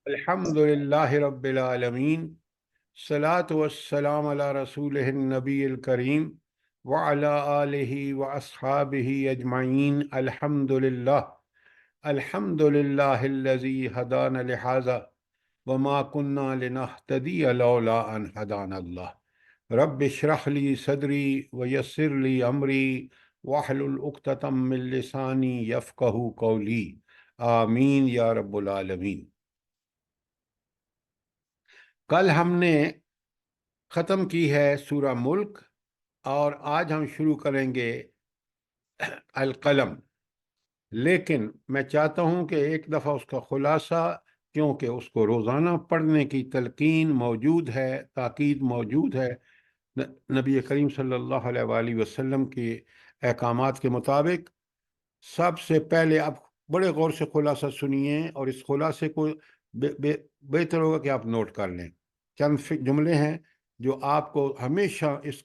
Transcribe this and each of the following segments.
الحمد للہ رب العالمین، صلاۃ والسلام علی رسول النبی الکریم وعلی آلہ واصحابہ اجمعین۔ الحمد للہ الحمد للہ الذی ہدانا لہذا وما كنا لنہتدی لولا ان ہدانا اللہ۔ رب اشرح لی صدری ویسر لی امری واحلل عقدۃ من لسانی یفقہوا قولی، آمین یا رب العالمین۔ کل ہم نے ختم کی ہے سورہ ملک، اور آج ہم شروع کریں گے القلم، لیکن میں چاہتا ہوں کہ ایک دفعہ اس کا خلاصہ، کیونکہ اس کو روزانہ پڑھنے کی تلقین موجود ہے، تاکید موجود ہے نبی کریم صلی اللہ علیہ وآلہ وسلم کے احکامات کے مطابق۔ سب سے پہلے آپ بڑے غور سے خلاصہ سنیے، اور اس خلاصے کو بہتر ہوگا کہ آپ نوٹ کر لیں۔ چند جملے ہیں جو آپ کو ہمیشہ اس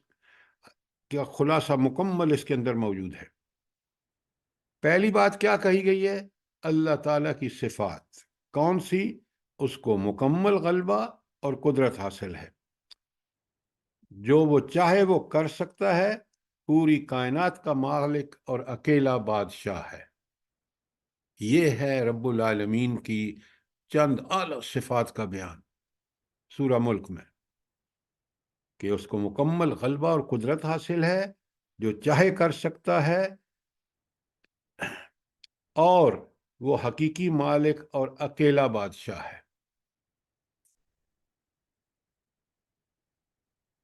کا خلاصہ مکمل اس کے اندر موجود ہے۔ پہلی بات کیا کہی گئی ہے؟ اللہ تعالیٰ کی صفات کون سی؟ اس کو مکمل غلبہ اور قدرت حاصل ہے، جو وہ چاہے وہ کر سکتا ہے، پوری کائنات کا مالک اور اکیلا بادشاہ ہے۔ یہ ہے رب العالمین کی چند اعلی صفات کا بیان سورہ ملک میں، کہ اس کو مکمل غلبہ اور قدرت حاصل ہے، جو چاہے کر سکتا ہے، اور وہ حقیقی مالک اور اکیلا بادشاہ ہے۔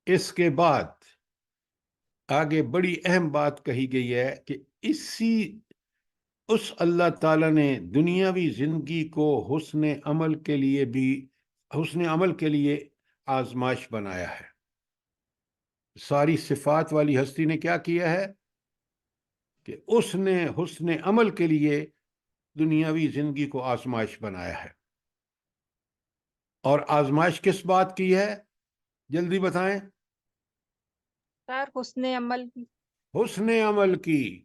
اس کے بعد آگے بڑی اہم بات کہی گئی ہے کہ اس اللہ تعالیٰ نے دنیاوی زندگی کو حسن عمل کے لیے آزمائش بنایا ہے۔ ساری صفات والی ہستی نے کیا کیا ہے کہ اس نے حسن عمل کے لیے دنیاوی زندگی کو آزمائش بنایا ہے۔ اور آزمائش کس بات کی ہے؟ جلدی بتائیں۔ سر حسن عمل کی۔ حسن عمل کی۔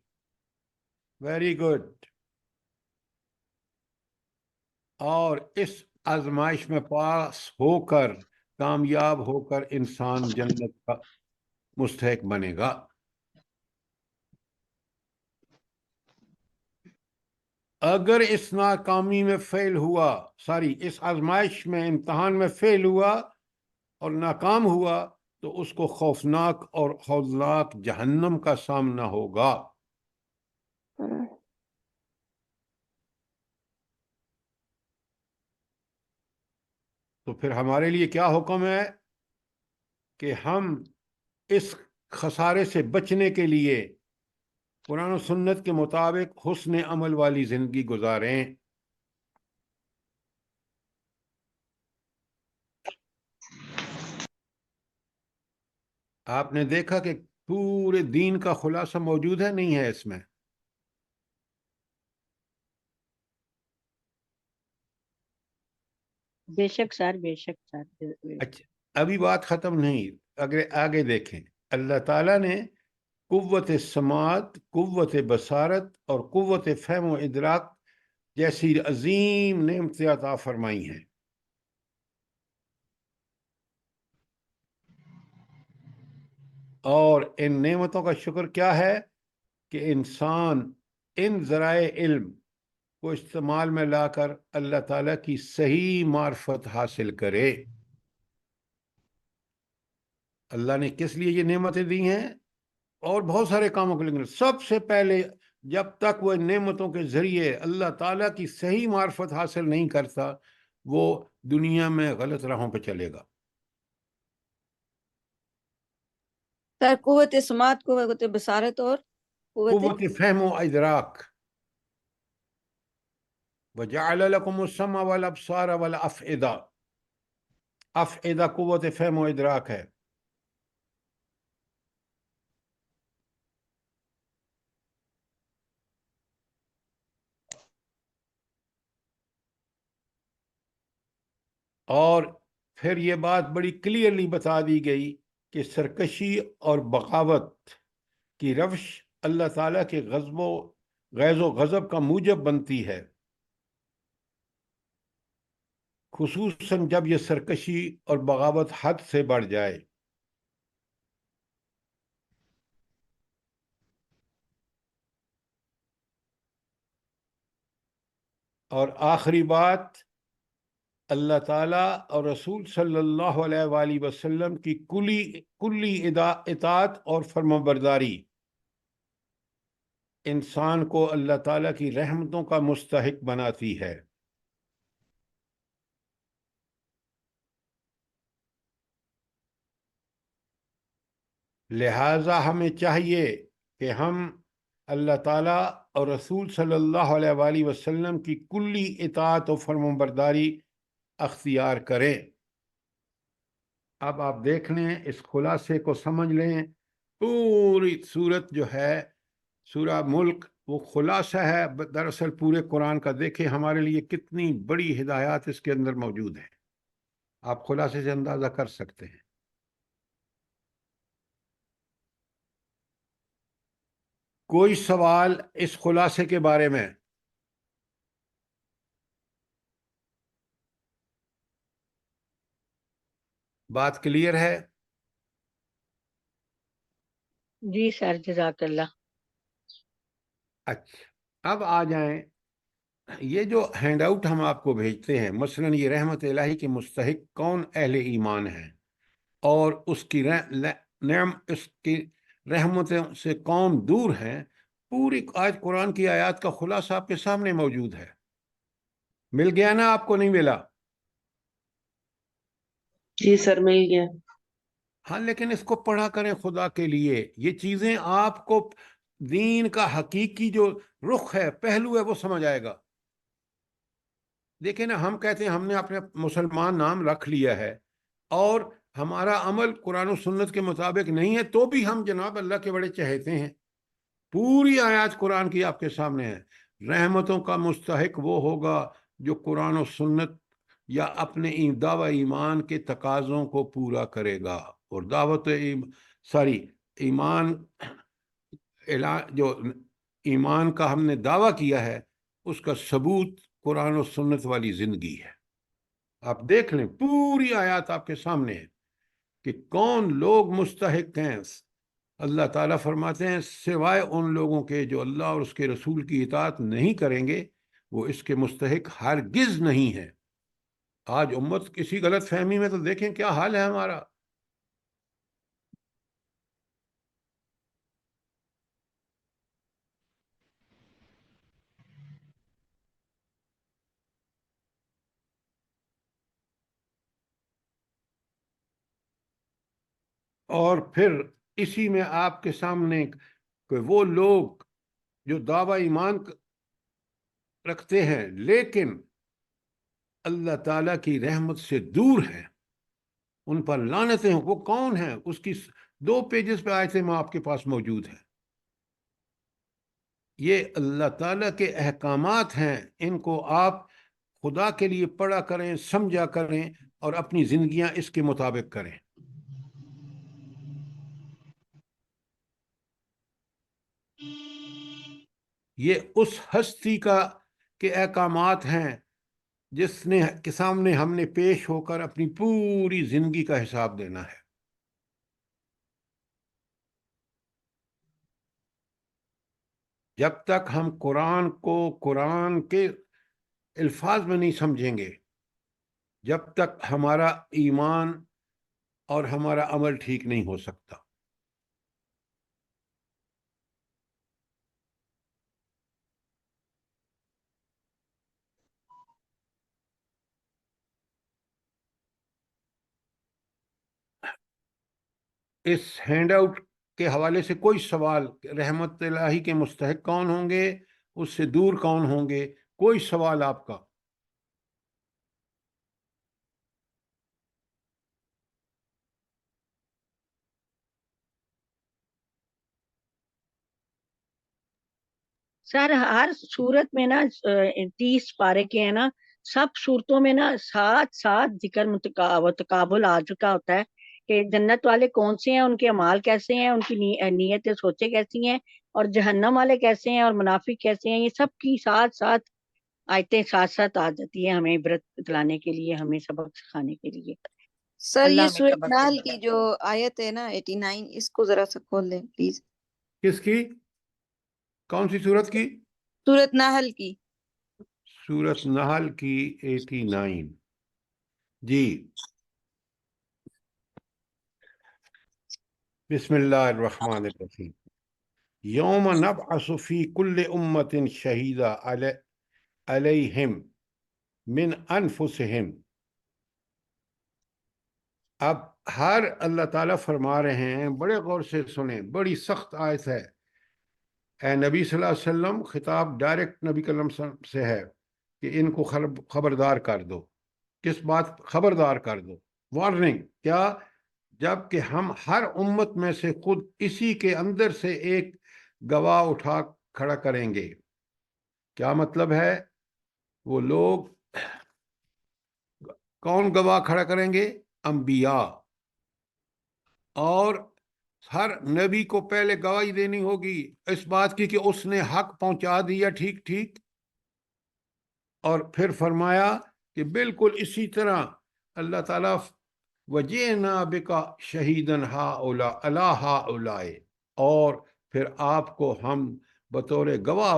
Very good. اور اس آزمائش میں پاس ہو کر، کامیاب ہو کر انسان جنت کا مستحق بنے گا۔ اگر اس ناکامی میں فیل ہوا، اس آزمائش میں، امتحان میں فیل ہوا اور ناکام ہوا، تو اس کو خوفناک اور ہولناک جہنم کا سامنا ہوگا۔ تو پھر ہمارے لیے کیا حکم ہے کہ ہم اس خسارے سے بچنے کے لیے قرآن و سنت کے مطابق حسن عمل والی زندگی گزاریں۔ آپ نے دیکھا کہ پورے دین کا خلاصہ موجود ہے، نہیں ہے اس میں؟ بے شک سر، بے شک سر۔ اچھا، ابھی بات ختم نہیں، اگر آگے دیکھیں، اللہ تعالیٰ نے قوت سماعت، قوت بصارت اور قوت فہم و ادراک جیسی عظیم نعمتیں عطا فرمائی ہیں۔ اور ان نعمتوں کا شکر کیا ہے کہ انسان ان ذرائع علم کو استعمال میں لا کر اللہ تعالیٰ کی صحیح معرفت حاصل کرے۔ اللہ نے کس لیے یہ نعمتیں دی ہیں؟ اور بہت سارے کاموں کے لیے۔ سب سے پہلے، جب تک وہ نعمتوں کے ذریعے اللہ تعالیٰ کی صحیح معرفت حاصل نہیں کرتا، وہ دنیا میں غلط راہوں پہ چلے گا۔ سر قوت سماعت، قوت بصارت اور قوت فہم و ادراک۔ وَجَعَلَ لَكُمُ السَّمْعَ وَالْأَبْصَارَ وَالْأَفْئِدَةَ۔ افئدہ قوت فہم و ادراک ہے۔ اور پھر یہ بات بڑی کلیئرلی بتا دی گئی کہ سرکشی اور بغاوت کی روش اللہ تعالیٰ کے غیظ و غضب کا موجب بنتی ہے۔ خصوصاً جب یہ سرکشی اور بغاوت حد سے بڑھ جائے۔ اور آخری بات، اللہ تعالیٰ اور رسول صلی اللہ علیہ وآلہ وسلم کی کلی اطاعت اور فرمانبرداری انسان کو اللہ تعالیٰ کی رحمتوں کا مستحق بناتی ہے۔ لہٰذا ہمیں چاہیے کہ ہم اللہ تعالیٰ اور رسول صلی اللہ علیہ وآلہ وسلم کی کلی اطاعت و فرمانبرداری اختیار کریں۔ اب آپ دیکھ لیں، اس خلاصے کو سمجھ لیں، پوری صورت جو ہے سورہ ملک وہ خلاصہ ہے دراصل پورے قرآن کا۔ دیکھیں ہمارے لیے کتنی بڑی ہدایات اس کے اندر موجود ہیں، آپ خلاصے سے اندازہ کر سکتے ہیں۔ کوئی سوال اس خلاصے کے بارے میں؟ بات کلیئر ہے؟ جی سر، جزاک اللہ۔ اچھا، اب آ جائیں، یہ جو ہینڈ آؤٹ ہم آپ کو بھیجتے ہیں، مثلاً یہ رحمت الہی کے مستحق کون اہل ایمان ہیں، اور اس کی اس کی رحمتوں سے کون دور ہیں، پوری آج قرآن کی آیات کا خلاصہ آپ کے سامنے موجود ہے۔ مل گیا نا؟ آپ کو نہیں ملا؟ جی سر، مل گیا۔ ہاں، لیکن اس کو پڑھا کریں خدا کے لیے، یہ چیزیں آپ کو دین کا حقیقی جو رخ ہے، پہلو ہے، وہ سمجھ آئے گا۔ دیکھیں نا، ہم کہتے ہیں ہم نے اپنے مسلمان نام رکھ لیا ہے اور ہمارا عمل قرآن و سنت کے مطابق نہیں ہے، تو بھی ہم جناب اللہ کے بڑے چہیتے ہیں۔ پوری آیات قرآن کی آپ کے سامنے ہے۔ رحمتوں کا مستحق وہ ہوگا جو قرآن و سنت یا اپنے دعوی ایمان کے تقاضوں کو پورا کرے گا، اور ایمان جو ایمان کا ہم نے دعویٰ کیا ہے، اس کا ثبوت قرآن و سنت والی زندگی ہے۔ آپ دیکھ لیں، پوری آیات آپ کے سامنے ہے کہ کون لوگ مستحق ہیں۔ اللہ تعالیٰ فرماتے ہیں سوائے ان لوگوں کے جو اللہ اور اس کے رسول کی اطاعت نہیں کریں گے، وہ اس کے مستحق ہرگز نہیں ہے۔ آج امت کسی غلط فہمی میں، تو دیکھیں کیا حال ہے ہمارا۔ اور پھر اسی میں آپ کے سامنے کہ وہ لوگ جو دعوی ایمان رکھتے ہیں لیکن اللہ تعالیٰ کی رحمت سے دور ہیں، ان پر لعنتیں، وہ کون ہیں؟ اس کی 2 پیجز پہ آیتیں میں آپ کے پاس موجود ہیں۔ یہ اللہ تعالیٰ کے احکامات ہیں، ان کو آپ خدا کے لیے پڑھا کریں، سمجھا کریں، اور اپنی زندگیاں اس کے مطابق کریں۔ یہ اس ہستی کے احکامات ہیں جس نے کے سامنے ہم نے پیش ہو کر اپنی پوری زندگی کا حساب دینا ہے۔ جب تک ہم قرآن کو قرآن کے الفاظ میں نہیں سمجھیں گے، جب تک ہمارا ایمان اور ہمارا عمل ٹھیک نہیں ہو سکتا۔ اس ہینڈ آؤٹ کے حوالے سے کوئی سوال، رحمت الہی کے مستحق کون ہوں گے، اس سے دور کون ہوں گے، کوئی سوال آپ کا؟ سر ہر صورت میں نا 30 پارے کے ہیں نا، سب صورتوں میں نا ساتھ ساتھ ذکر تقابل آ چکا ہوتا ہے کہ جنت والے کون سے ہیں، ان کے اعمال کیسے ہیں، ان کی نیتیں سوچیں کیسی ہیں، اور جہنم والے کیسے ہیں اور منافق کیسے ہیں، یہ سب کی ساتھ ساتھ آیتیں ساتھ ساتھ آ جاتی ہیں ہمیں عبرت دلانے کے لیے، ہمیں سبق سکھانے کے لیے۔ سر اللہ یہ ہمیں سورۃ سبق نحل دے۔ کی جو آیت ہے نا 89، اس کو ذرا سا کھول لیں پلیز۔ کس کی؟ کون سی سورت کی؟ سورۃ نحل کی۔ سورت نحل کی 89 جی۔ بسم اللہ الرحمن الرحیم۔ یوم نبعث فی کل امت شہیدا علیہم من انفسہم۔ اب ہر اللہ تعالیٰ فرما رہے ہیں، بڑے غور سے سنیں، بڑی سخت آیت ہے۔ اے نبی صلی اللہ علیہ وسلم، خطاب ڈائریکٹ نبی کریم صلی اللہ علیہ وسلم سے ہے کہ ان کو خبردار کر دو۔ کس بات؟ خبردار کر دو، وارننگ۔ کیا؟ جب کہ ہم ہر امت میں سے خود اسی کے اندر سے ایک گواہ اٹھا کھڑا کریں گے۔ کیا مطلب ہے؟ وہ لوگ کون گواہ کھڑا کریں گے؟ انبیاء۔ اور ہر نبی کو پہلے گواہی دینی ہوگی اس بات کی کہ اس نے حق پہنچا دیا ٹھیک ٹھیک، اور پھر فرمایا کہ بالکل اسی طرح اللہ تعالیٰ وَجِئْنَا بِكَ شَهِيدًا هَٰؤُلَاءِ عَلَىٰ هَٰؤُلَاءِ، اور پھر آپ کو ہم بطور گواہ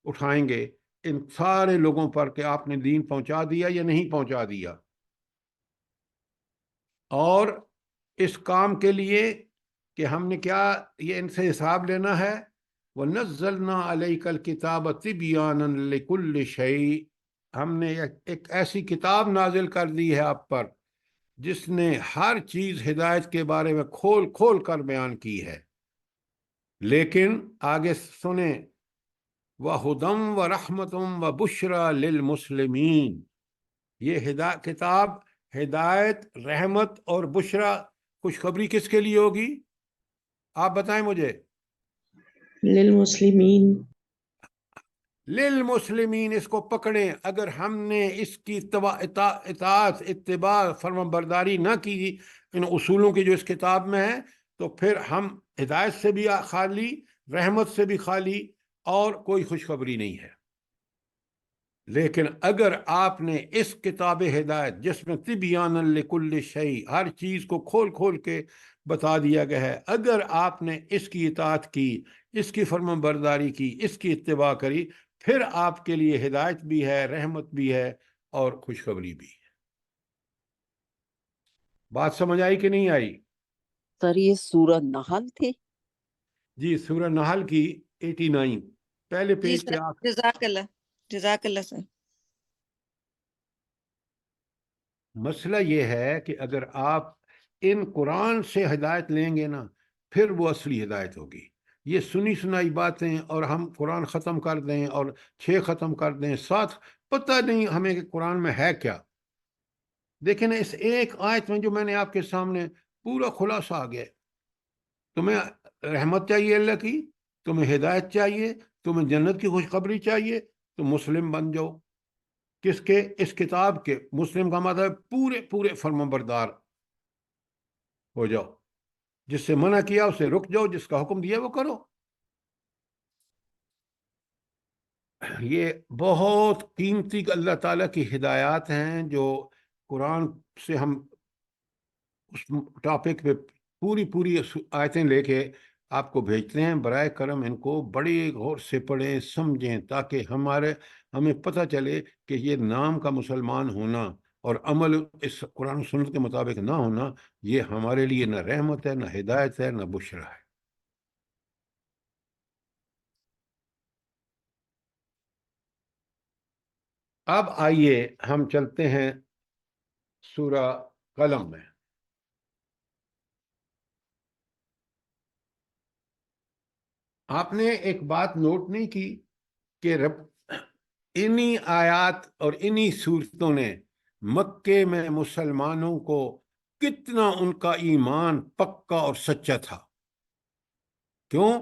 اٹھائیں گے ان سارے لوگوں پر کہ آپ نے دین پہنچا دیا یا نہیں پہنچا دیا۔ اور اس کام کے لیے کہ ہم نے کیا یہ ان سے حساب لینا ہے۔ وَنَزَّلْنَا عَلَيْكَ الْكِتَابَ تِبْيَانًا لِكُلِّ شَيْءٍ، ہم نے ایک ایسی کتاب نازل کر دی ہے آپ پر جس نے ہر چیز ہدایت کے بارے میں کھول کھول کر بیان کی ہے۔ لیکن آگے سنیں، وَهُدًى وَرَحْمَةٌ وَبُشْرَى لِلْمُسْلِمِينَ، یہ کتاب ہدایت، رحمت اور بشرا، خوشخبری کس کے لیے ہوگی؟ آپ بتائیں مجھے۔ للمسلمین۔ للمسلمین، اس کو پکڑیں۔ اگر ہم نے اس کی اطاعت، اتباع، فرمان برداری نہ کی ان اصولوں کی جو اس کتاب میں ہے، تو پھر ہم ہدایت سے بھی خالی، رحمت سے بھی خالی، اور کوئی خوشخبری نہیں ہے۔ لیکن اگر آپ نے اس کتاب ہدایت جس میں تبیانا لکل شیء، ہر چیز کو کھول کھول کے بتا دیا گیا ہے، اگر آپ نے اس کی اطاعت کی، اس کی فرمان برداری کی، اس کی اتباع کری، پھر آپ کے لیے ہدایت بھی ہے، رحمت بھی ہے اور خوشخبری بھی ہے۔ بات سمجھ آئی کہ نہیں آئی؟ سر یہ سورہ نحل تھی؟ جی، سورہ نحل کی 89 پہلے جی پیج سر، کے آخر۔ جزاک اللہ، جزاک اللہ سر۔ مسئلہ یہ ہے کہ اگر آپ ان قرآن سے ہدایت لیں گے نا، پھر وہ اصلی ہدایت ہوگی۔ یہ سنی سنائی باتیں، اور ہم قرآن ختم کر دیں اور 6 ختم کر دیں، 7، پتہ نہیں ہمیں کہ قرآن میں ہے کیا۔ دیکھیں نا، اس ایک آیت میں جو میں نے آپ کے سامنے پورا خلاصہ آ گیا۔ تمہیں رحمت چاہیے اللہ کی، تمہیں ہدایت چاہیے، تمہیں جنت کی خوشخبری چاہیے، تو مسلم بن جاؤ۔ کس کے؟ اس کتاب کے۔ مسلم کا مطلب پورے پورے فرمان بردار ہو جاؤ، جس سے منع کیا اسے رک جاؤ، جس کا حکم دیا وہ کرو۔ یہ بہت قیمتی اللہ تعالیٰ کی ہدایات ہیں جو قرآن سے ہم اس ٹاپک پہ پوری پوری آیتیں لے کے آپ کو بھیجتے ہیں۔ برائے کرم ان کو بڑی غور سے پڑھیں، سمجھیں، تاکہ ہمیں پتہ چلے کہ یہ نام کا مسلمان ہونا اور عمل اس قرآن و سنت کے مطابق نہ ہونا، یہ ہمارے لیے نہ رحمت ہے، نہ ہدایت ہے، نہ بشرا ہے۔ اب آئیے ہم چلتے ہیں سورہ قلم میں۔ آپ نے ایک بات نوٹ نہیں کی کہ انہی آیات اور انہی صورتوں نے مکے میں مسلمانوں کو کتنا ان کا ایمان پکا اور سچا تھا۔ کیوں؟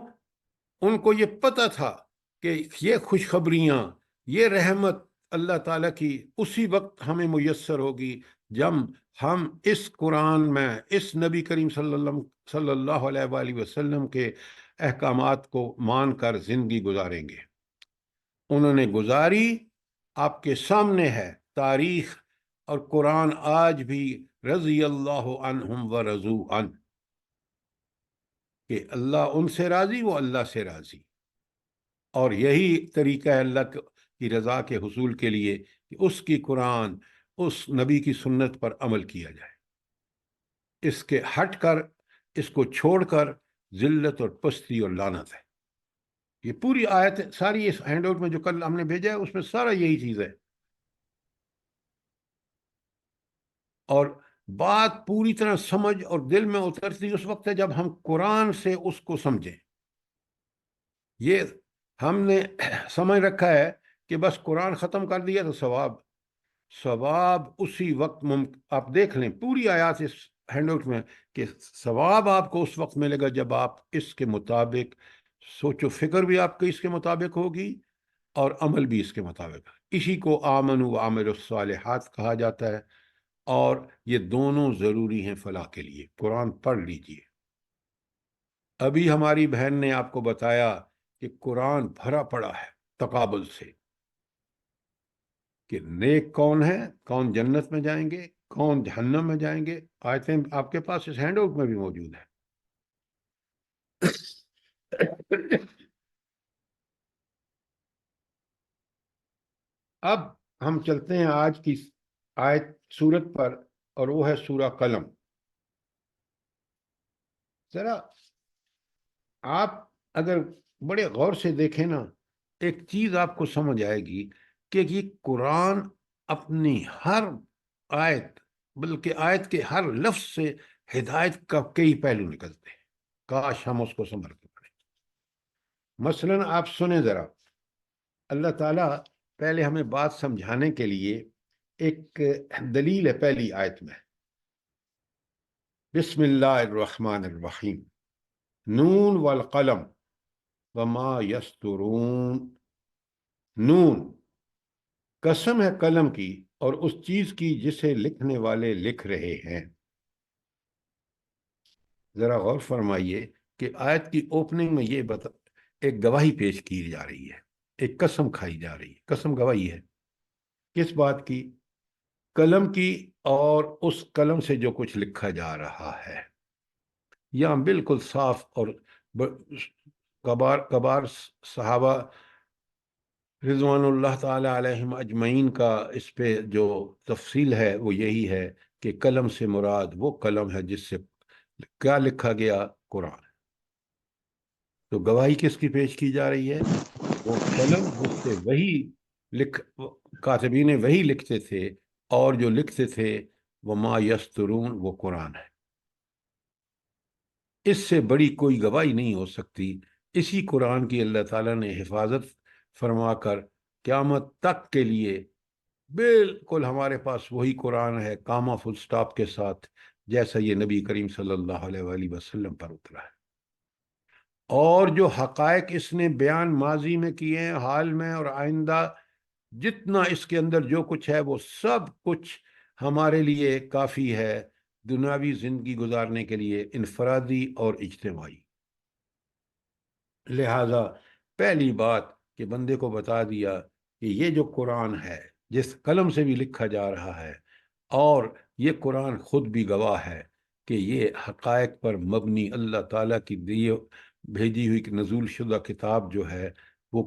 ان کو یہ پتہ تھا کہ یہ خوشخبریاں، یہ رحمت اللہ تعالیٰ کی اسی وقت ہمیں میسر ہوگی جب ہم اس قرآن میں اس نبی کریم صلی اللہ علیہ وآلہ وسلم کے احکامات کو مان کر زندگی گزاریں گے۔ انہوں نے گزاری آپ کے سامنے ہے تاریخ، اور قرآن آج بھی رضی اللہ عنہم و رضو عن، کہ اللہ ان سے راضی، وہ اللہ سے راضی، اور یہی طریقہ ہے اللہ کی رضا کے حصول کے لیے کہ اس کی قرآن، اس نبی کی سنت پر عمل کیا جائے، اس کے ہٹ کر، اس کو چھوڑ کر ذلت اور پستی اور لعنت ہے۔ یہ پوری آیت ساری اس ہینڈ آؤٹ میں جو کل ہم نے بھیجا ہے اس میں سارا یہی چیز ہے، اور بات پوری طرح سمجھ اور دل میں اترتی اس وقت ہے جب ہم قرآن سے اس کو سمجھیں۔ یہ ہم نے سمجھ رکھا ہے کہ بس قرآن ختم کر دیا تو ثواب اسی وقت آپ دیکھ لیں پوری آیات اس ہینڈ آؤٹ میں، کہ ثواب آپ کو اس وقت ملے گا جب آپ اس کے مطابق سوچ و فکر بھی آپ کی اس کے مطابق ہوگی اور عمل بھی اس کے مطابق۔ اسی کو آمنوا وعملوا الصالحات کہا جاتا ہے، اور یہ دونوں ضروری ہیں فلاح کے لیے۔ قرآن پڑھ لیجئے۔ ابھی ہماری بہن نے آپ کو بتایا کہ قرآن بھرا پڑا ہے تقابل سے، کہ نیک کون ہے، کون جنت میں جائیں گے، کون جہنم میں جائیں گے۔ آیتیں آپ کے پاس اس ہینڈ آؤٹ میں بھی موجود ہے۔ اب ہم چلتے ہیں آج کی آیت سورت پر، اور وہ ہے سورہ قلم۔ ذرا آپ اگر بڑے غور سے دیکھیں نا، ایک چیز آپ کو سمجھ آئے گی کہ یہ قرآن اپنی ہر آیت، بلکہ آیت کے ہر لفظ سے ہدایت کا کئی پہلو نکلتے ہیں۔ کاش ہم اس کو سمجھ کے پڑھیں۔ مثلا آپ سنیں ذرا، اللہ تعالیٰ پہلے ہمیں بات سمجھانے کے لیے ایک دلیل ہے پہلی آیت میں، بسم اللہ الرحمن الرحیم، نون والقلم وما یسطرون۔ نون، قسم ہے قلم کی اور اس چیز کی جسے لکھنے والے لکھ رہے ہیں۔ ذرا غور فرمائیے کہ آیت کی اوپننگ میں یہ ایک گواہی پیش کی جا رہی ہے، ایک قسم کھائی جا رہی ہے۔ قسم گواہی ہے کس بات کی؟ قلم کی، اور اس قلم سے جو کچھ لکھا جا رہا ہے۔ یہاں بالکل صاف، اور کبار صحابہ رضوان اللہ تعالی علیہم اجمعین کا اس پہ جو تفصیل ہے وہ یہی ہے کہ قلم سے مراد وہ قلم ہے جس سے کیا لکھا گیا؟ قرآن۔ تو گواہی کس کی پیش کی جا رہی ہے؟ وہ قلم جس سے کاتبین وہی لکھتے تھے، اور جو لکھتے تھے وما یسترون، وہ قرآن ہے۔ اس سے بڑی کوئی گواہی نہیں ہو سکتی۔ اسی قرآن کی اللہ تعالیٰ نے حفاظت فرما کر قیامت تک کے لیے بالکل ہمارے پاس وہی قرآن ہے، کاما فل سٹاپ کے ساتھ، جیسا یہ نبی کریم صلی اللہ علیہ وآلہ وسلم پر اترا ہے۔ اور جو حقائق اس نے بیان ماضی میں کیے ہیں، حال میں اور آئندہ، جتنا اس کے اندر جو کچھ ہے وہ سب کچھ ہمارے لیے کافی ہے دنیاوی زندگی گزارنے کے لیے، انفرادی اور اجتماعی۔ لہذا پہلی بات کہ بندے کو بتا دیا کہ یہ جو قرآن ہے جس قلم سے بھی لکھا جا رہا ہے، اور یہ قرآن خود بھی گواہ ہے کہ یہ حقائق پر مبنی اللہ تعالیٰ کی بھیجی ہوئی نزول شدہ کتاب جو ہے وہ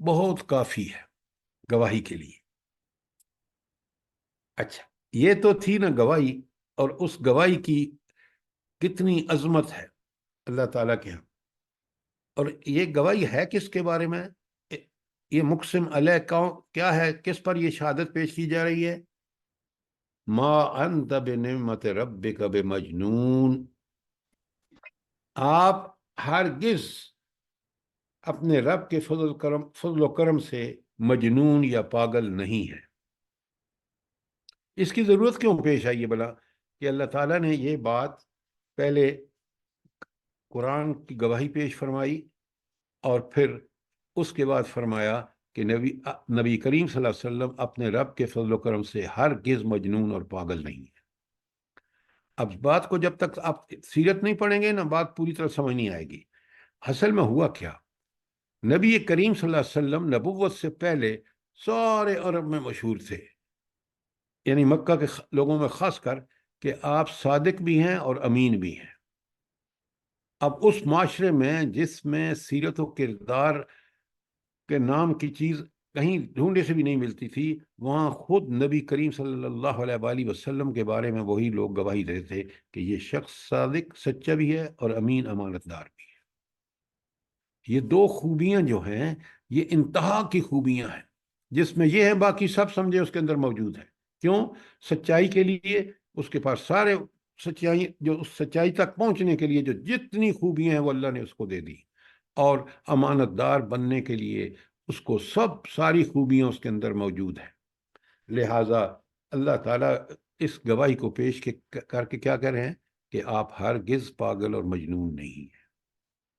بہت کافی ہے گواہی کے لیے۔ اچھا، یہ تو تھی نا گواہی، اور اس گواہی کی کتنی عظمت ہے اللہ تعالیٰ کے ہاں۔ اور یہ گواہی ہے کس کے بارے میں؟ یہ مقسم علیہ کیا ہے؟ کس پر یہ شہادت پیش کی جا رہی ہے؟ ما انت بنعمت ربک بمجنون، آپ ہرگز اپنے رب کے فضل و کرم سے مجنون یا پاگل نہیں ہے۔ اس کی ضرورت کیوں پیش آئی ہے بلا کہ اللہ تعالیٰ نے یہ بات پہلے قرآن کی گواہی پیش فرمائی، اور پھر اس کے بعد فرمایا کہ نبی کریم صلی اللہ علیہ وسلم اپنے رب کے فضل و کرم سے ہرگز مجنون اور پاگل نہیں ہے۔ اب بات کو جب تک آپ سیرت نہیں پڑھیں گے نا، بات پوری طرح سمجھ نہیں آئے گی۔ اصل میں ہوا کیا؟ نبی کریم صلی اللہ علیہ وسلم نبوت سے پہلے سارے عرب میں مشہور تھے، یعنی مکہ کے لوگوں میں خاص کر، کہ آپ صادق بھی ہیں اور امین بھی ہیں۔ اب اس معاشرے میں جس میں سیرت و کردار کے نام کی چیز کہیں ڈھونڈے سے بھی نہیں ملتی تھی، وہاں خود نبی کریم صلی اللہ علیہ وآلہ وسلم کے بارے میں وہی لوگ گواہی دیتے تھے کہ یہ شخص صادق، سچا بھی ہے اور امین، امانت دار بھی ہے۔ یہ دو خوبیاں جو ہیں، یہ انتہا کی خوبیاں ہیں، جس میں یہ ہے باقی سب سمجھے اس کے اندر موجود ہے۔ کیوں؟ سچائی کے لیے اس کے پاس سارے سچائی، جو اس سچائی تک پہنچنے کے لیے جو جتنی خوبیاں ہیں وہ اللہ نے اس کو دے دی، اور امانت دار بننے کے لیے اس کو ساری خوبیاں اس کے اندر موجود ہیں۔ لہٰذا اللہ تعالیٰ اس گواہی کو پیش کر کے کیا کہہ رہے ہیں کہ آپ ہرگز پاگل اور مجنون نہیں ہیں۔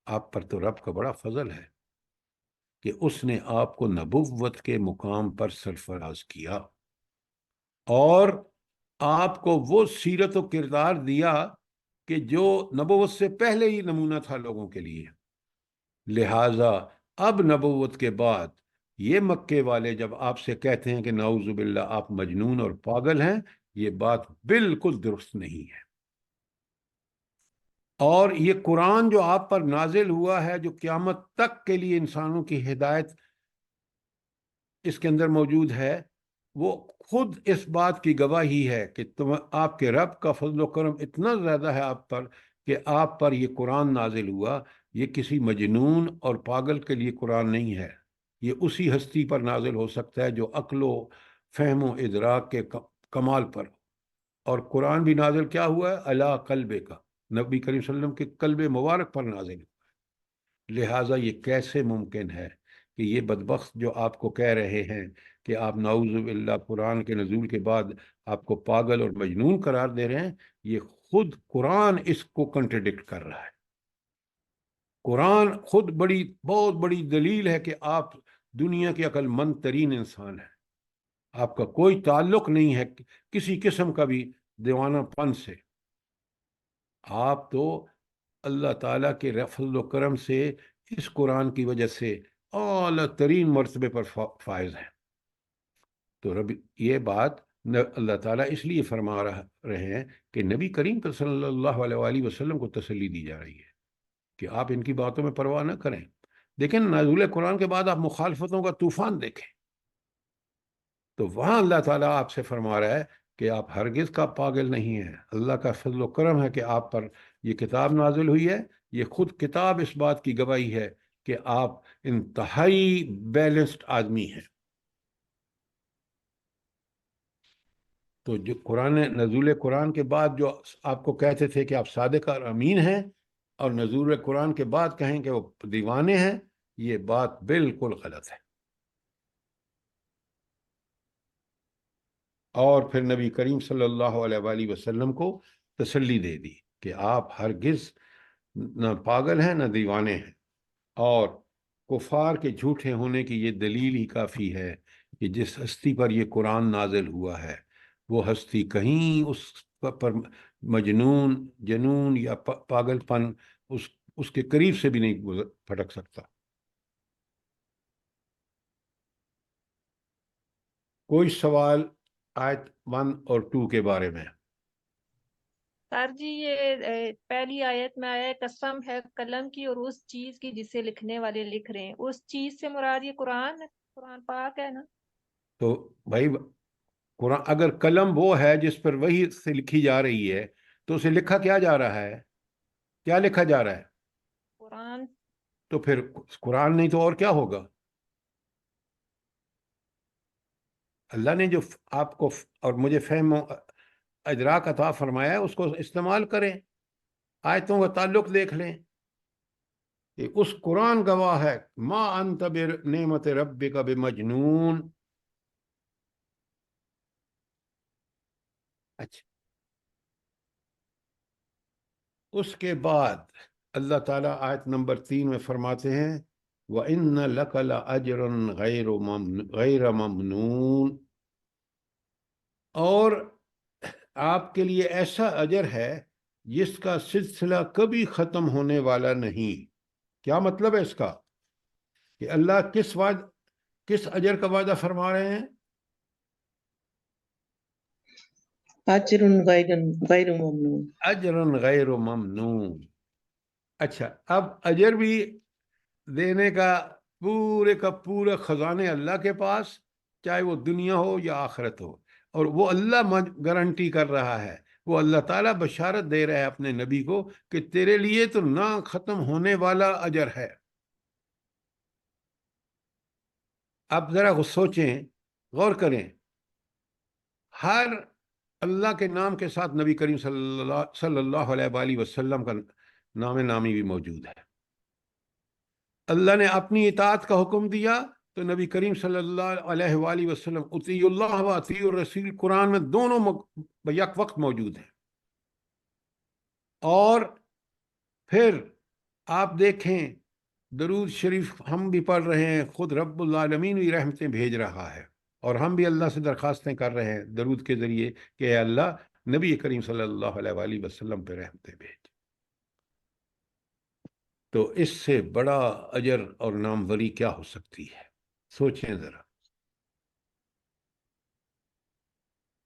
آپ پر تو رب کا بڑا فضل ہے کہ اس نے آپ کو نبوت کے مقام پر سرفراز کیا، اور آپ کو وہ سیرت و کردار دیا کہ جو نبوت سے پہلے ہی نمونہ تھا لوگوں کے لیے۔ لہٰذا اب نبوت کے بعد یہ مکے والے جب آپ سے کہتے ہیں کہ نعوذ باللہ آپ مجنون اور پاگل ہیں، یہ بات بالکل درست نہیں ہے۔ اور یہ قرآن جو آپ پر نازل ہوا ہے، جو قیامت تک کے لیے انسانوں کی ہدایت اس کے اندر موجود ہے، وہ خود اس بات کی گواہی ہے کہ آپ کے رب کا فضل و کرم اتنا زیادہ ہے آپ پر کہ آپ پر یہ قرآن نازل ہوا۔ یہ کسی مجنون اور پاگل کے لیے قرآن نہیں ہے، یہ اسی ہستی پر نازل ہو سکتا ہے جو عقل و فہم و ادراک کے کمال پر۔ اور قرآن بھی نازل کیا ہوا ہے؟ علی قلبے کا، نبی کریم صلی اللہ علیہ وسلم کے قلب مبارک پر نازل ہوا۔ لہٰذا یہ کیسے ممکن ہے کہ یہ بدبخت جو آپ کو کہہ رہے ہیں کہ آپ نعوذ باللہ قرآن کے نزول کے بعد آپ کو پاگل اور مجنون قرار دے رہے ہیں، یہ خود قرآن اس کو کنٹرڈکٹ کر رہا ہے۔ قرآن خود بہت بڑی دلیل ہے کہ آپ دنیا کے عقل مند ترین انسان ہیں، آپ کا کوئی تعلق نہیں ہے کسی قسم کا بھی دیوانہ پن سے۔ آپ تو اللہ تعالیٰ کے فضل و کرم سے اس قرآن کی وجہ سے اعلیٰ ترین مرتبے پر فائز ہیں۔ تو یہ بات اللہ تعالیٰ اس لیے فرما رہے ہیں کہ نبی کریم صلی اللہ علیہ وآلہ وسلم کو تسلی دی جا رہی ہے کہ آپ ان کی باتوں میں پرواہ نہ کریں۔ لیکن نزول قرآن کے بعد آپ مخالفتوں کا طوفان دیکھیں تو وہاں اللہ تعالیٰ آپ سے فرما رہا ہے کہ آپ ہرگز کا پاگل نہیں ہیں۔ اللہ کا فضل و کرم ہے کہ آپ پر یہ کتاب نازل ہوئی ہے۔ یہ خود کتاب اس بات کی گواہی ہے کہ آپ انتہائی بیلنسڈ آدمی ہیں۔ تو جو نزول قرآن کے بعد جو آپ کو کہتے تھے کہ آپ صادق اور امین ہیں، اور نزول قرآن کے بعد کہیں کہ وہ دیوانے ہیں، یہ بات بالکل غلط ہے۔ اور پھر نبی کریم صلی اللہ علیہ وآلہ وسلم کو تسلی دے دی کہ آپ ہرگز نہ پاگل ہیں نہ دیوانے ہیں، اور کفار کے جھوٹے ہونے کی یہ دلیل ہی کافی ہے کہ جس ہستی پر یہ قرآن نازل ہوا ہے وہ ہستی کہیں اس پر مجنون، جنون یا پاگل پن اس کے قریب سے بھی نہیں پھٹک سکتا۔ کوئی سوال آیت 1 اور 2 کے بارے میں؟ سر جی یہ پہلی آیت میں آیا ہے قسم ہے قلم کی اور اس چیز کی جسے لکھنے والے لکھ رہے ہیں، اس چیز سے مراد یہ قرآن پاک ہے نا؟ تو بھائی قرآن اگر قلم وہ ہے جس پر وحی سے لکھی جا رہی ہے تو اسے لکھا کیا جا رہا ہے؟ کیا لکھا جا رہا ہے؟ قرآن۔ تو پھر قرآن نہیں تو اور کیا ہوگا؟ اللہ نے جو آپ کو اور مجھے فہم و ادراک عطا فرمایا ہے اس کو استعمال کریں، آیتوں کا تعلق دیکھ لیں کہ اس قرآن گواہ ہے ما انت بنعمت ربک بمجنون۔ اچھا، اس کے بعد اللہ تعالیٰ آیت نمبر 3 میں فرماتے ہیں وَإِنَّ لَكَ لَأَجْرًا غَيْرَ مَمْنُونٍ، اور آپ کے لیے ایسا اجر ہے جس کا سلسلہ کبھی ختم ہونے والا نہیں۔ کیا مطلب ہے اس کا؟ کہ اللہ کس وعد کس اجر کا وعدہ فرما رہے ہیں؟ اجر غیر ممنون. اجرن غیر ممنون. اچھا، اب اجر بھی دینے کا پورا خزانے اللہ کے پاس، چاہے وہ دنیا ہو یا آخرت ہو، اور وہ اللہ گارنٹی کر رہا ہے، وہ اللہ تعالیٰ بشارت دے رہا ہے اپنے نبی کو کہ تیرے لیے تو نہ ختم ہونے والا اجر ہے. اب ذرا سوچیں، غور کریں، ہر اللہ کے نام کے ساتھ نبی کریم صلی اللہ علیہ وآلہ وسلم کا نام نامی بھی موجود ہے. اللہ نے اپنی اطاعت کا حکم دیا تو نبی کریم صلی اللہ علیہ وآلہ وسلم اطیعوا اللہ و اطیعوا الرسول قرآن میں دونوں یک وقت موجود ہیں. اور پھر آپ دیکھیں، درود شریف ہم بھی پڑھ رہے ہیں، خود رب العالمین بھی رحمتیں بھیج رہا ہے، اور ہم بھی اللہ سے درخواستیں کر رہے ہیں درود کے ذریعے کہ اے اللہ نبی کریم صلی اللہ علیہ وآلہ وسلم پہ رحمتیں بھیج. تو اس سے بڑا اجر اور ناموری کیا ہو سکتی ہے؟ سوچیں ذرا.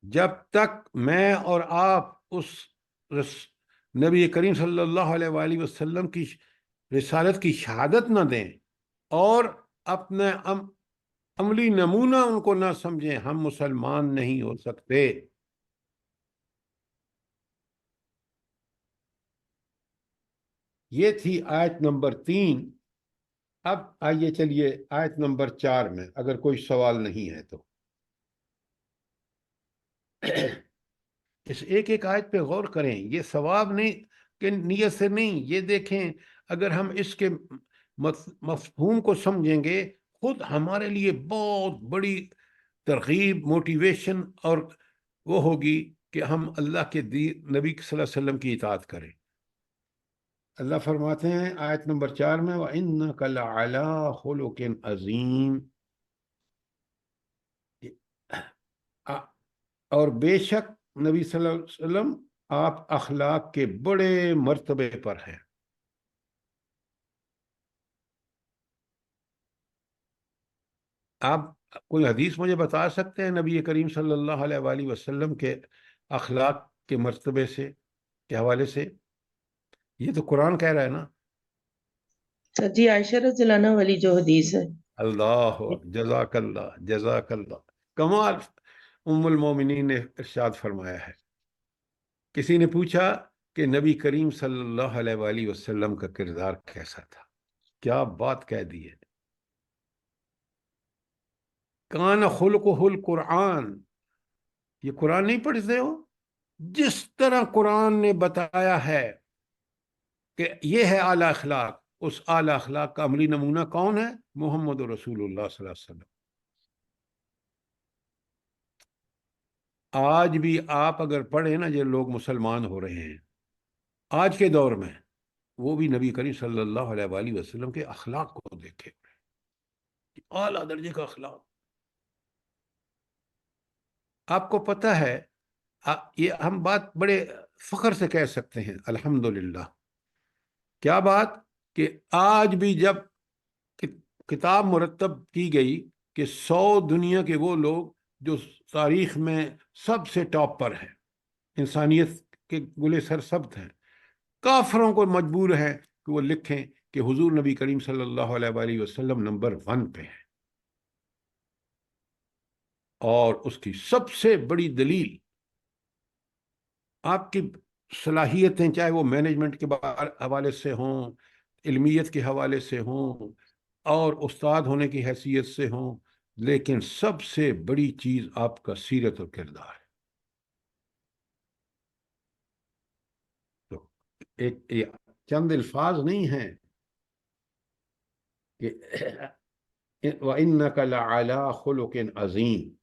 جب تک میں اور آپ اس نبی کریم صلی اللہ علیہ وآلہ وسلم کی رسالت کی شہادت نہ دیں اور اپنے عملی نمونہ ان کو نہ سمجھیں، ہم مسلمان نہیں ہو سکتے. یہ تھی آیت نمبر 3. اب آئیے چلیے آیت نمبر 4 میں، اگر کوئی سوال نہیں ہے تو. اس ایک آیت پہ غور کریں، یہ ثواب نہیں کہ نیت سے نہیں، یہ دیکھیں اگر ہم اس کے مفہوم کو سمجھیں گے، خود ہمارے لیے بہت بڑی ترغیب، موٹیویشن اور وہ ہوگی کہ ہم اللہ کے نبی صلی اللہ علیہ وسلم کی اطاعت کریں. اللہ فرماتے ہیں آیت نمبر 4 میں وَإِنَّكَ لَعَلَىٰ خُلُقٍ عَظِيمٍ، اور بے شک نبی صلی اللہ علیہ وسلم آپ اخلاق کے بڑے مرتبے پر ہیں. آپ کوئی حدیث مجھے بتا سکتے ہیں نبی کریم صلی اللہ علیہ وآلہ وسلم کے اخلاق کے مرتبے سے کے حوالے سے؟ یہ تو قرآن کہہ رہا ہے نا. سر جی عائشہ رضی اللہ عنہ والی جو حدیث ہے. اللہ جزاک اللہ جزاک اللہ، کمال. ام المومنین نے ارشاد فرمایا ہے، کسی نے پوچھا کہ نبی کریم صلی اللہ علیہ وآلہ وسلم کا کردار کیسا تھا، کیا بات کہہ دی ہے. کان خلقہ القرآن، یہ قرآن نہیں پڑھتے ہو؟ جس طرح قرآن نے بتایا ہے کہ یہ ہے اعلیٰ اخلاق، اس اعلیٰ اخلاق کا عملی نمونہ کون ہے؟ محمد رسول اللہ صلی اللہ علیہ وسلم. آج بھی آپ اگر پڑھیں نا، جو لوگ مسلمان ہو رہے ہیں آج کے دور میں، وہ بھی نبی کریم صلی اللہ علیہ وآلہ وسلم کے اخلاق کو دیکھے، اعلیٰ درجے کا اخلاق. آپ کو پتہ ہے، یہ ہم بات بڑے فخر سے کہہ سکتے ہیں الحمدللہ. کیا بات؟ کہ آج بھی جب کتاب مرتب کی گئی کہ 100 دنیا کے وہ لوگ جو تاریخ میں سب سے ٹاپ پر ہیں، انسانیت کے گلے سرسبز ہیں، کافروں کو مجبور ہیں کہ وہ لکھیں کہ حضور نبی کریم صلی اللہ علیہ وآلہ وسلم نمبر 1 پہ ہے. اور اس کی سب سے بڑی دلیل آپ کی صلاحیتیں، چاہے وہ مینجمنٹ کے حوالے سے ہوں، علمیت کے حوالے سے ہوں، اور استاد ہونے کی حیثیت سے ہوں، لیکن سب سے بڑی چیز آپ کا سیرت اور کردار ہے. تو ایک چند الفاظ نہیں ہیں کہ وَإِنَّكَ لَعَلَىٰ خُلُقٍ عَظِيمٍ.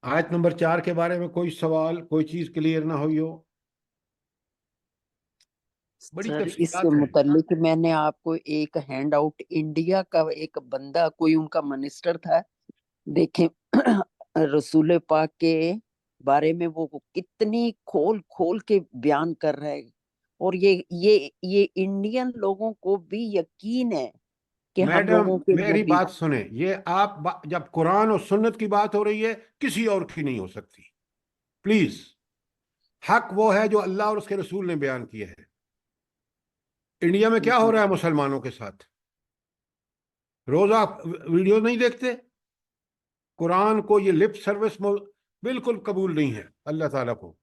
آیت نمبر 4 کے بارے میں کوئی سوال، کوئی چیز کلیئر نہ ہوئی ہو؟ بڑی سر اس سے تفصیلات ہیں. متعلق میں نے آپ کو ایک ہینڈ آؤٹ، انڈیا کا ایک بندہ، کوئی ان کا منسٹر تھا، دیکھیں رسول پاک کے بارے میں وہ کتنی کھول کھول کے بیان کر رہے ہیں، اور یہ انڈین لوگوں کو بھی یقین ہے کہ ہم میڈم لوگوں کے میری نبی بات سنیں، یہ آپ جب قرآن اور سنت کی بات ہو رہی ہے کسی اور کی نہیں ہو سکتی پلیز. حق وہ ہے جو اللہ اور اس کے رسول نے بیان کیا ہے. انڈیا میں کیا ہو رہا ہے مسلمانوں کے ساتھ؟ روز آپ ویڈیو نہیں دیکھتے؟ قرآن کو یہ لپ سروس بالکل قبول نہیں ہے اللہ تعالیٰ کو.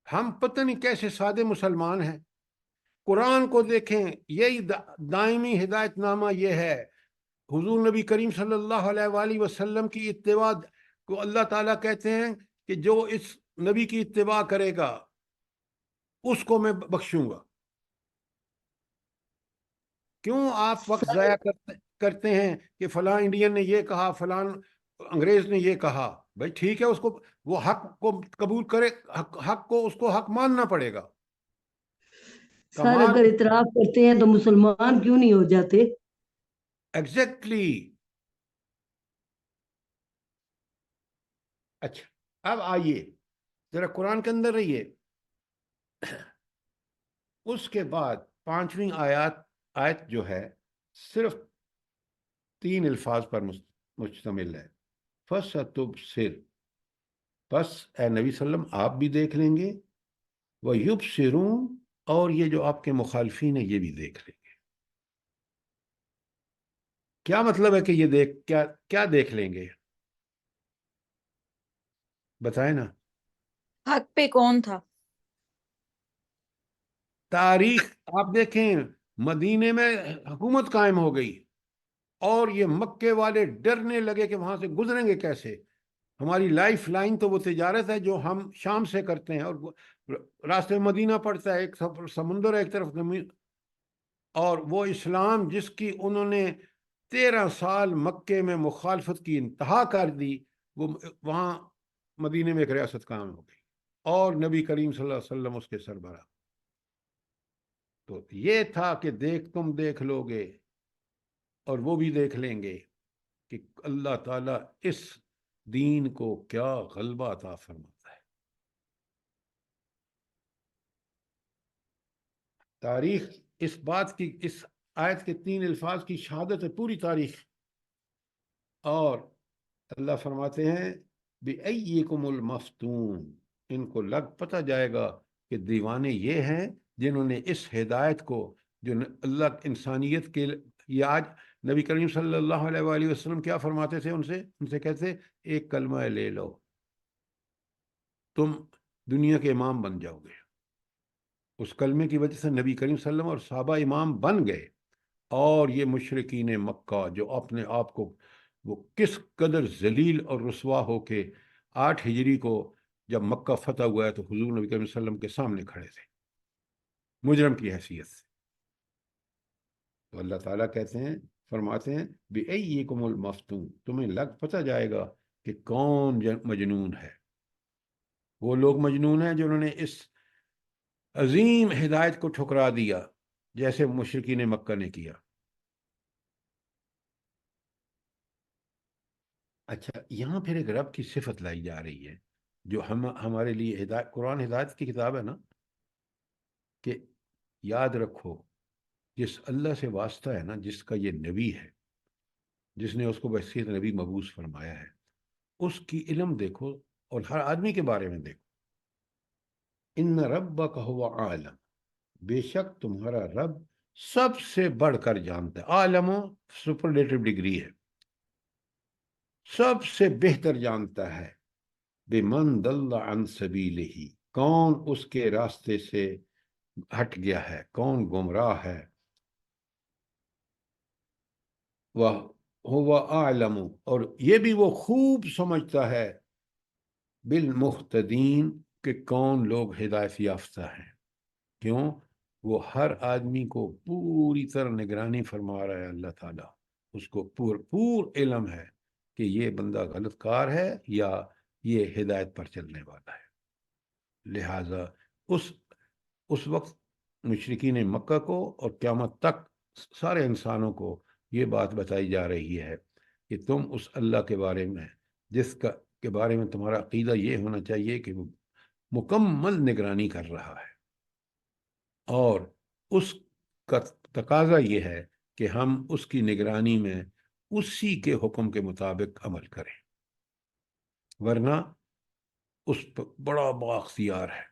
ہم پتہ نہیں کیسے سادے مسلمان ہیں. قرآن کو دیکھیں، یہی دائمی ہدایت نامہ یہ ہے. حضور نبی کریم صلی اللہ علیہ وآلہ وسلم کی اتباع کو اللہ تعالیٰ کہتے ہیں کہ جو اس نبی کی اتباع کرے گا اس کو میں بخشوں گا. کیوں آپ وقت ضائع کرتے ہیں کہ فلاں انڈین نے یہ کہا، فلاں انگریز نے یہ کہا؟ بھائی ٹھیک ہے، اس کو وہ حق کو قبول کرے، حق کو اس کو حق ماننا پڑے گا. سر کمال اگر اعتراف کرتے ہیں تو مسلمان کیوں نہیں ہو جاتے؟ ایگزیکٹلی. اچھا اب آئیے ذرا قرآن کے اندر رہیے. اس کے بعد 5ویں آیت جو ہے صرف 3 الفاظ پر مشتمل ہے. فَسَتُبْصِرُ، بس اے نبی صلی اللہ علیہ وسلم آپ بھی دیکھ لیں گے، وَيُبْصِرُونَ، اور یہ جو آپ کے مخالفین ہیں یہ بھی دیکھ لیں گے. کیا مطلب ہے کہ یہ کیا دیکھ لیں گے؟ بتائیں نا. حق پہ کون تھا؟ تاریخ آپ دیکھیں، مدینے میں حکومت قائم ہو گئی اور یہ مکے والے ڈرنے لگے کہ وہاں سے گزریں گے کیسے. ہماری لائف لائن تو وہ تجارت ہے جو ہم شام سے کرتے ہیں، اور راستے مدینہ پڑتا ہے، ایک سمندر ہے ایک طرف زمین. اور وہ اسلام جس کی انہوں نے 13 سال مکے میں مخالفت کی انتہا کر دی، وہ وہاں مدینے میں ایک ریاست قائم ہو گئی اور نبی کریم صلی اللہ علیہ وسلم اس کے سربراہ. تو یہ تھا کہ تم دیکھ لو گے اور وہ بھی دیکھ لیں گے کہ اللہ تعالیٰ اس دین کو کیا غلبہ عطا فرماتا ہے. تاریخ اس بات کی، اس آیت کے 3 الفاظ کی شہادت ہے، پوری تاریخ. اور اللہ فرماتے ہیں بِأَيِّكُمُ الْمَفْتُونُ، ان کو پتہ جائے گا کہ دیوانے یہ ہیں جنہوں نے اس ہدایت کو، جو اللہ انسانیت کے، یہ آج نبی کریم صلی اللہ علیہ وآلہ وسلم کیا فرماتے تھے ان سے کہتے ایک کلمہ لے لو تم دنیا کے امام بن جاؤ گے. اس کلمے کی وجہ سے نبی کریم صلی اللہ علیہ وسلم اور صحابہ امام بن گئے. اور یہ مشرکین مکہ جو اپنے آپ کو، وہ کس قدر ذلیل اور رسوا ہو کے 8 ہجری کو جب مکہ فتح ہوا ہے تو حضور نبی کریم صلی اللہ علیہ وسلم کے سامنے کھڑے تھے مجرم کی حیثیت سے. تو اللہ تعالیٰ کہتے ہیں، فرماتے ہیں بِأَيِّكُمُ الْمَفْتُونُ، تمہیں پتہ جائے گا کہ کون مجنون ہے. وہ لوگ مجنون ہیں جنہوں نے اس عظیم ہدایت کو ٹھکرا دیا جیسے مشرکین مکہ نے کیا. اچھا یہاں پھر ایک رب کی صفت لائی جا رہی ہے جو ہمارے لیے قرآن ہدایت کی کتاب ہے نا، کہ یاد رکھو جس اللہ سے واسطہ ہے نا، جس کا یہ نبی ہے، جس نے اس کو بحیثیت نبی مبعوث فرمایا ہے، اس کی علم دیکھو اور ہر آدمی کے بارے میں دیکھو. ان ربک هو عالم، بے شک تمہارا رب سب سے بڑھ کر جانتا ہے. عالم سپرلیٹو ڈگری ہے، سب سے بہتر جانتا ہے. بمن ضل عن سبیلہ، کون اس کے راستے سے ہٹ گیا ہے، کون گمراہ ہے. وَهُوَ أَعْلَمُ، اور یہ بھی وہ خوب سمجھتا ہے، بالمہتدین، کہ کون لوگ ہدایت یافتہ ہیں. کیوں؟ وہ ہر آدمی کو پوری طرح نگرانی فرما رہا ہے. اللہ تعالیٰ اس کو پور علم ہے کہ یہ بندہ غلط کار ہے یا یہ ہدایت پر چلنے والا ہے. لہٰذا اس وقت مشرکین مکہ کو اور قیامت تک سارے انسانوں کو یہ بات بتائی جا رہی ہے کہ تم اس اللہ کے بارے میں، جس کے بارے میں تمہارا عقیدہ یہ ہونا چاہیے کہ وہ مکمل نگرانی کر رہا ہے اور اس کا تقاضا یہ ہے کہ ہم اس کی نگرانی میں اسی کے حکم کے مطابق عمل کریں، ورنہ اس پر بڑا بااختیار ہے،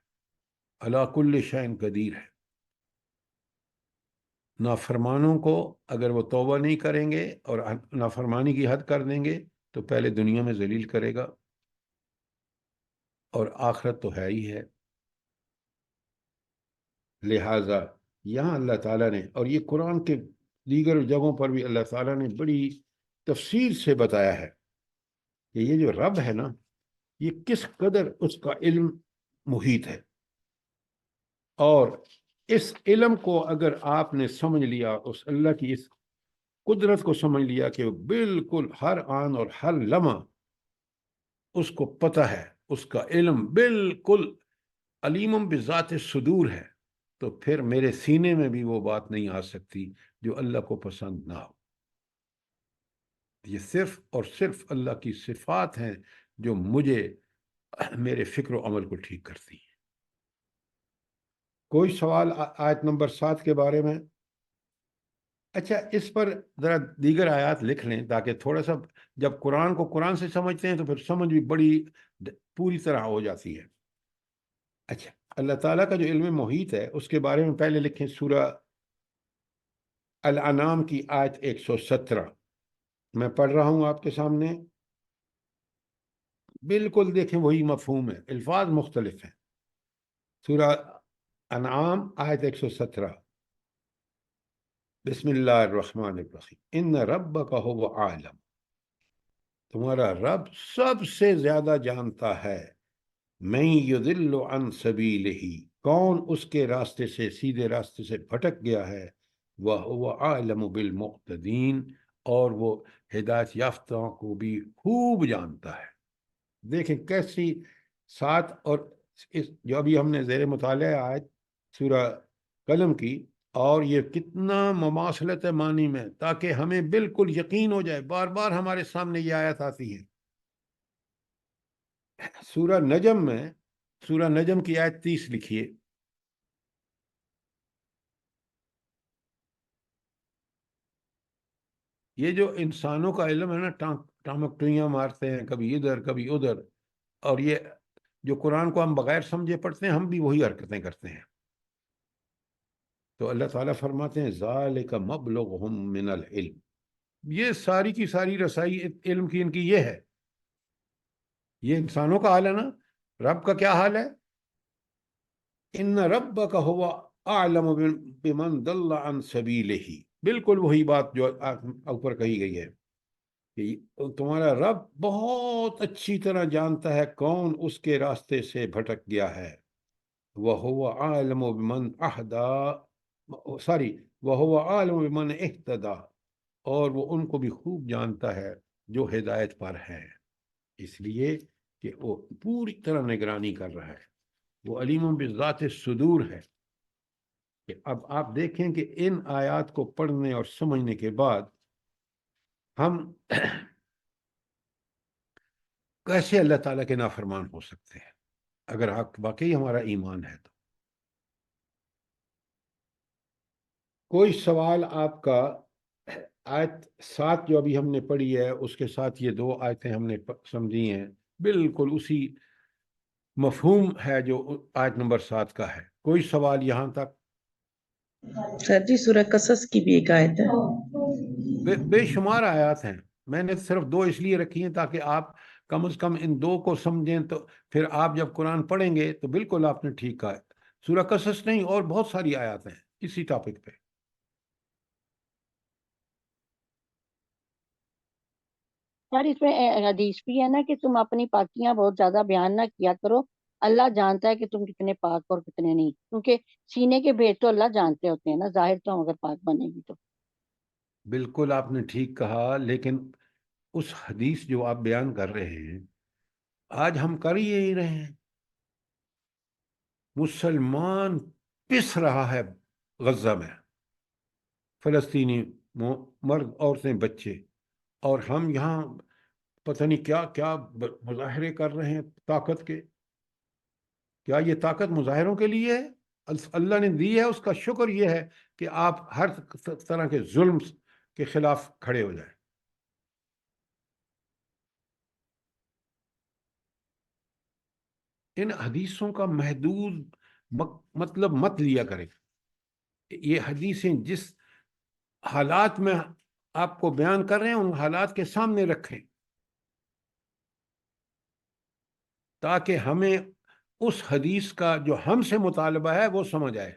علی کل شیء قدیر ہے۔ نافرمانوں کو اگر وہ توبہ نہیں کریں گے اور نافرمانی کی حد کر دیں گے تو پہلے دنیا میں ذلیل کرے گا، اور آخرت تو ہے ہی ہے۔ لہٰذا یہاں اللہ تعالیٰ نے، اور یہ قرآن کے دیگر جگہوں پر بھی اللہ تعالیٰ نے بڑی تفصیل سے بتایا ہے کہ یہ جو رب ہے نا، یہ کس قدر اس کا علم محیط ہے، اور اس علم کو اگر آپ نے سمجھ لیا، اس اللہ کی اس قدرت کو سمجھ لیا کہ بالکل ہر آن اور ہر لمحہ اس کو پتہ ہے، اس کا علم بالکل علیم بذات الصدور ہے، تو پھر میرے سینے میں بھی وہ بات نہیں آ سکتی جو اللہ کو پسند نہ ہو۔ یہ صرف اور صرف اللہ کی صفات ہیں جو مجھے میرے فکر و عمل کو ٹھیک کرتی ہیں۔ کوئی سوال آیت نمبر 7 کے بارے میں؟ اچھا، اس پر ذرا دیگر آیات لکھ لیں تاکہ تھوڑا سا جب قرآن کو قرآن سے سمجھتے ہیں تو پھر سمجھ بھی بڑی پوری طرح ہو جاتی ہے۔ اچھا، اللہ تعالیٰ کا جو علم محیط ہے اس کے بارے میں پہلے لکھیں سورہ الانعام کی آیت 117، میں پڑھ رہا ہوں آپ کے سامنے، بالکل دیکھیں وہی مفہوم ہے، الفاظ مختلف ہیں۔ سورہ انعام آیت 117، بسم اللہ الرحمن الرحیم، ان ربک هو عالم، تمہارا رب سب سے زیادہ جانتا ہے، من یضل عن سبیلہ، کون اس کے راستے سے، سیدھے راستے سے بھٹک گیا ہے، وہو عالم بالمقتدین، اور وہ ہدایت یافتوں کو بھی خوب جانتا ہے۔ دیکھیں کیسی 7 اور اس جو ابھی ہم نے زیر مطالعہ آیت سورہ قلم کی، اور یہ کتنا مماثلت ہے معنی میں، تاکہ ہمیں بالکل یقین ہو جائے، بار بار ہمارے سامنے یہ آیت آتی ہے۔ سورہ نجم میں، سورہ نجم کی آیت 30 لکھیے۔ یہ جو انسانوں کا علم ہے نا، ٹامکٹویاں مارتے ہیں کبھی ادھر کبھی ادھر، اور یہ جو قرآن کو ہم بغیر سمجھے پڑھتے ہیں، ہم بھی وہی حرکتیں کرتے ہیں۔ تو اللہ تعالیٰ فرماتے ہیں ذالک مبلغہم من العلم، یہ ساری کی ساری رسائی علم کی ان کی یہ ہے۔ یہ انسانوں کا حال ہے نا، رب کا کیا حال ہے؟ ان ربک هو اعلم بمن ضل عن سبیلہ، بالکل وہی بات جو اوپر کہی گئی ہے کہ تمہارا رب بہت اچھی طرح جانتا ہے کون اس کے راستے سے بھٹک گیا ہے، وَهُوَ عَالِمُ بِمَنْ وَهُوَ عَالِمُ بِمَنْ اهْتَدَى، اور وہ ان کو بھی خوب جانتا ہے جو ہدایت پر ہیں، اس لیے کہ وہ پوری طرح نگرانی کر رہا ہے، وہ علیم بذات الصدور ہے۔ کہ اب آپ دیکھیں کہ ان آیات کو پڑھنے اور سمجھنے کے بعد ہم کیسے اللہ تعالیٰ کے نافرمان ہو سکتے ہیں اگر واقعی ہمارا ایمان ہے تو۔ کوئی سوال آپ کا آیت 7 جو ابھی ہم نے پڑھی ہے اس کے ساتھ یہ 2 آیتیں ہم نے سمجھی ہیں، بالکل اسی مفہوم ہے جو آیت نمبر 7 کا ہے۔ کوئی سوال یہاں تک؟ سر جی سورہ قصص کی بھی ایک آیت ہے۔ بے شمار آیات ہیں، میں نے صرف 2 اس لیے رکھی ہیں تاکہ آپ کم از کم ان 2 کو سمجھیں، تو پھر آپ جب قرآن پڑھیں گے تو بالکل آپ نے ٹھیک کہا ہے۔ سورہ قصص نہیں، اور بہت ساری آیات ہیں اسی ٹاپک پہ۔ سر اس میں حدیث بھی ہے نا کہ تم اپنی پاکیاں بہت زیادہ بیان نہ کیا کرو، اللہ جانتا ہے کہ تم کتنے پاک اور کتنے نہیں، کیونکہ سینے کے بھید تو اللہ جانتے ہوتے ہیں نا، ظاہر تو ہم اگر پاک بنے گی تو۔ بالکل آپ نے ٹھیک کہا، لیکن اس حدیث جو آپ بیان کر رہے ہیں آج ہم کر ہی رہے ہیں۔ مسلمان پس رہا ہے غزہ میں، فلسطینی مرد عورتیں بچے، اور ہم یہاں پتہ نہیں کیا کیا مظاہرے کر رہے ہیں طاقت کے۔ کیا یہ طاقت مظاہروں کے لیے ہے؟ اللہ نے دی ہے اس کا شکر یہ ہے کہ آپ ہر طرح کے ظلم کے خلاف کھڑے ہو جائیں. ان حدیثوں کا محدود مطلب مت لیا کریں. یہ حدیثیں جس حالات میں آپ کو بیان کر رہے ہیں ان حالات کے سامنے رکھیں تاکہ ہمیں اس حدیث کا جو ہم سے مطالبہ ہے وہ سمجھ آئے.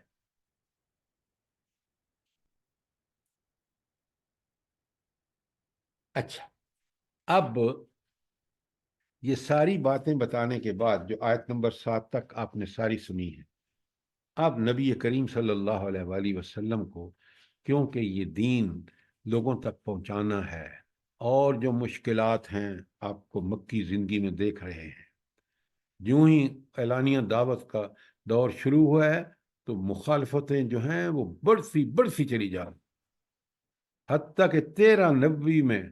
اچھا، اب یہ ساری باتیں بتانے کے بعد جو آیت نمبر 7 تک آپ نے ساری سنی ہے، اب نبی کریم صلی اللہ علیہ وآلہ وسلم کو کیونکہ یہ دین لوگوں تک پہنچانا ہے اور جو مشکلات ہیں آپ کو مکی زندگی میں دیکھ رہے ہیں، یوں ہی اعلانیہ دعوت کا دور شروع ہوا ہے تو مخالفتیں جو ہیں وہ بڑھتی چلی جا رہی، حتیٰ کہ 13 نبوی میں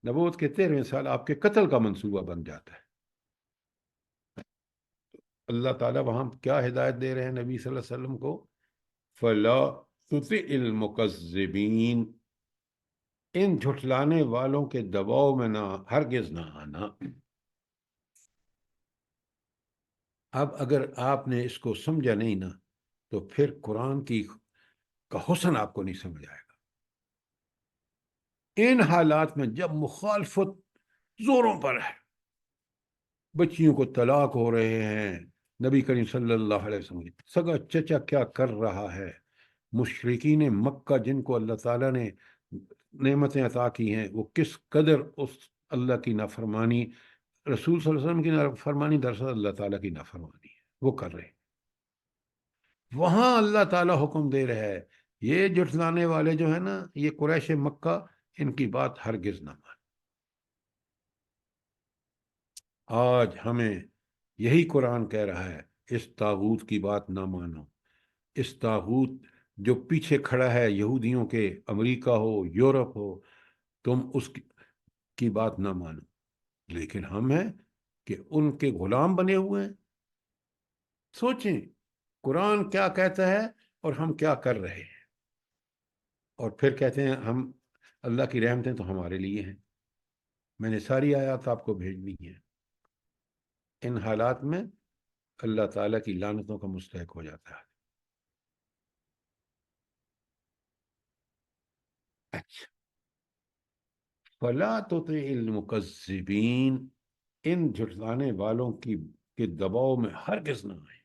نبوت کے 13ویں سال آپ کے قتل کا منصوبہ بن جاتا ہے. اللہ تعالیٰ وہاں کیا ہدایت دے رہے ہیں نبی صلی اللہ علیہ وسلم کو؟ فَلَا تُطِعِ الْمُكَذِّبِينَ، ان جھٹلانے والوں کے دباؤ میں نہ ہرگز نہ آنا. اب اگر آپ نے اس کو سمجھا نہیں نا تو پھر قرآن کا حسن آپ کو نہیں سمجھ آئے گا. ان حالات میں جب مخالفت زوروں پر ہے، بچیوں کو طلاق ہو رہے ہیں، نبی کریم صلی اللہ علیہ وسلم کی سگا چچا کیا کر رہا ہے، مشرکین مکہ جن کو اللہ تعالیٰ نے نعمتیں عطا کی ہیں وہ کس قدر اس اللہ کی نافرمانی، رسول صلی اللہ علیہ وسلم کی نافرمانی، دراصل اللہ تعالیٰ کی نافرمانی ہے وہ کر رہے ہیں. وہاں اللہ تعالیٰ حکم دے رہا ہے یہ جھٹلانے والے جو ہیں نا، یہ قریش مکہ، ان کی بات ہرگز نہ مان. آج ہمیں یہی قرآن کہہ رہا ہے اس طاغوت کی بات نہ مانو. اس طاغوت جو پیچھے کھڑا ہے یہودیوں کے، امریکہ ہو یورپ ہو، تم اس کی بات نہ مانو. لیکن ہم ہیں کہ ان کے غلام بنے ہوئے ہیں. سوچیں قرآن کیا کہتا ہے اور ہم کیا کر رہے ہیں، اور پھر کہتے ہیں ہم اللہ کی رحمتیں تو ہمارے لیے ہیں. میں نے ساری آیات آپ کو بھیجنی ہیں. ان حالات میں اللہ تعالیٰ کی لعنتوں کا مستحق ہو جاتا ہے. اچھا، فَلَا تُطِعِ الْمُكَذِّبِينَ، ان جھٹلانے والوں کے دباؤ میں ہرگز نہ آئیں.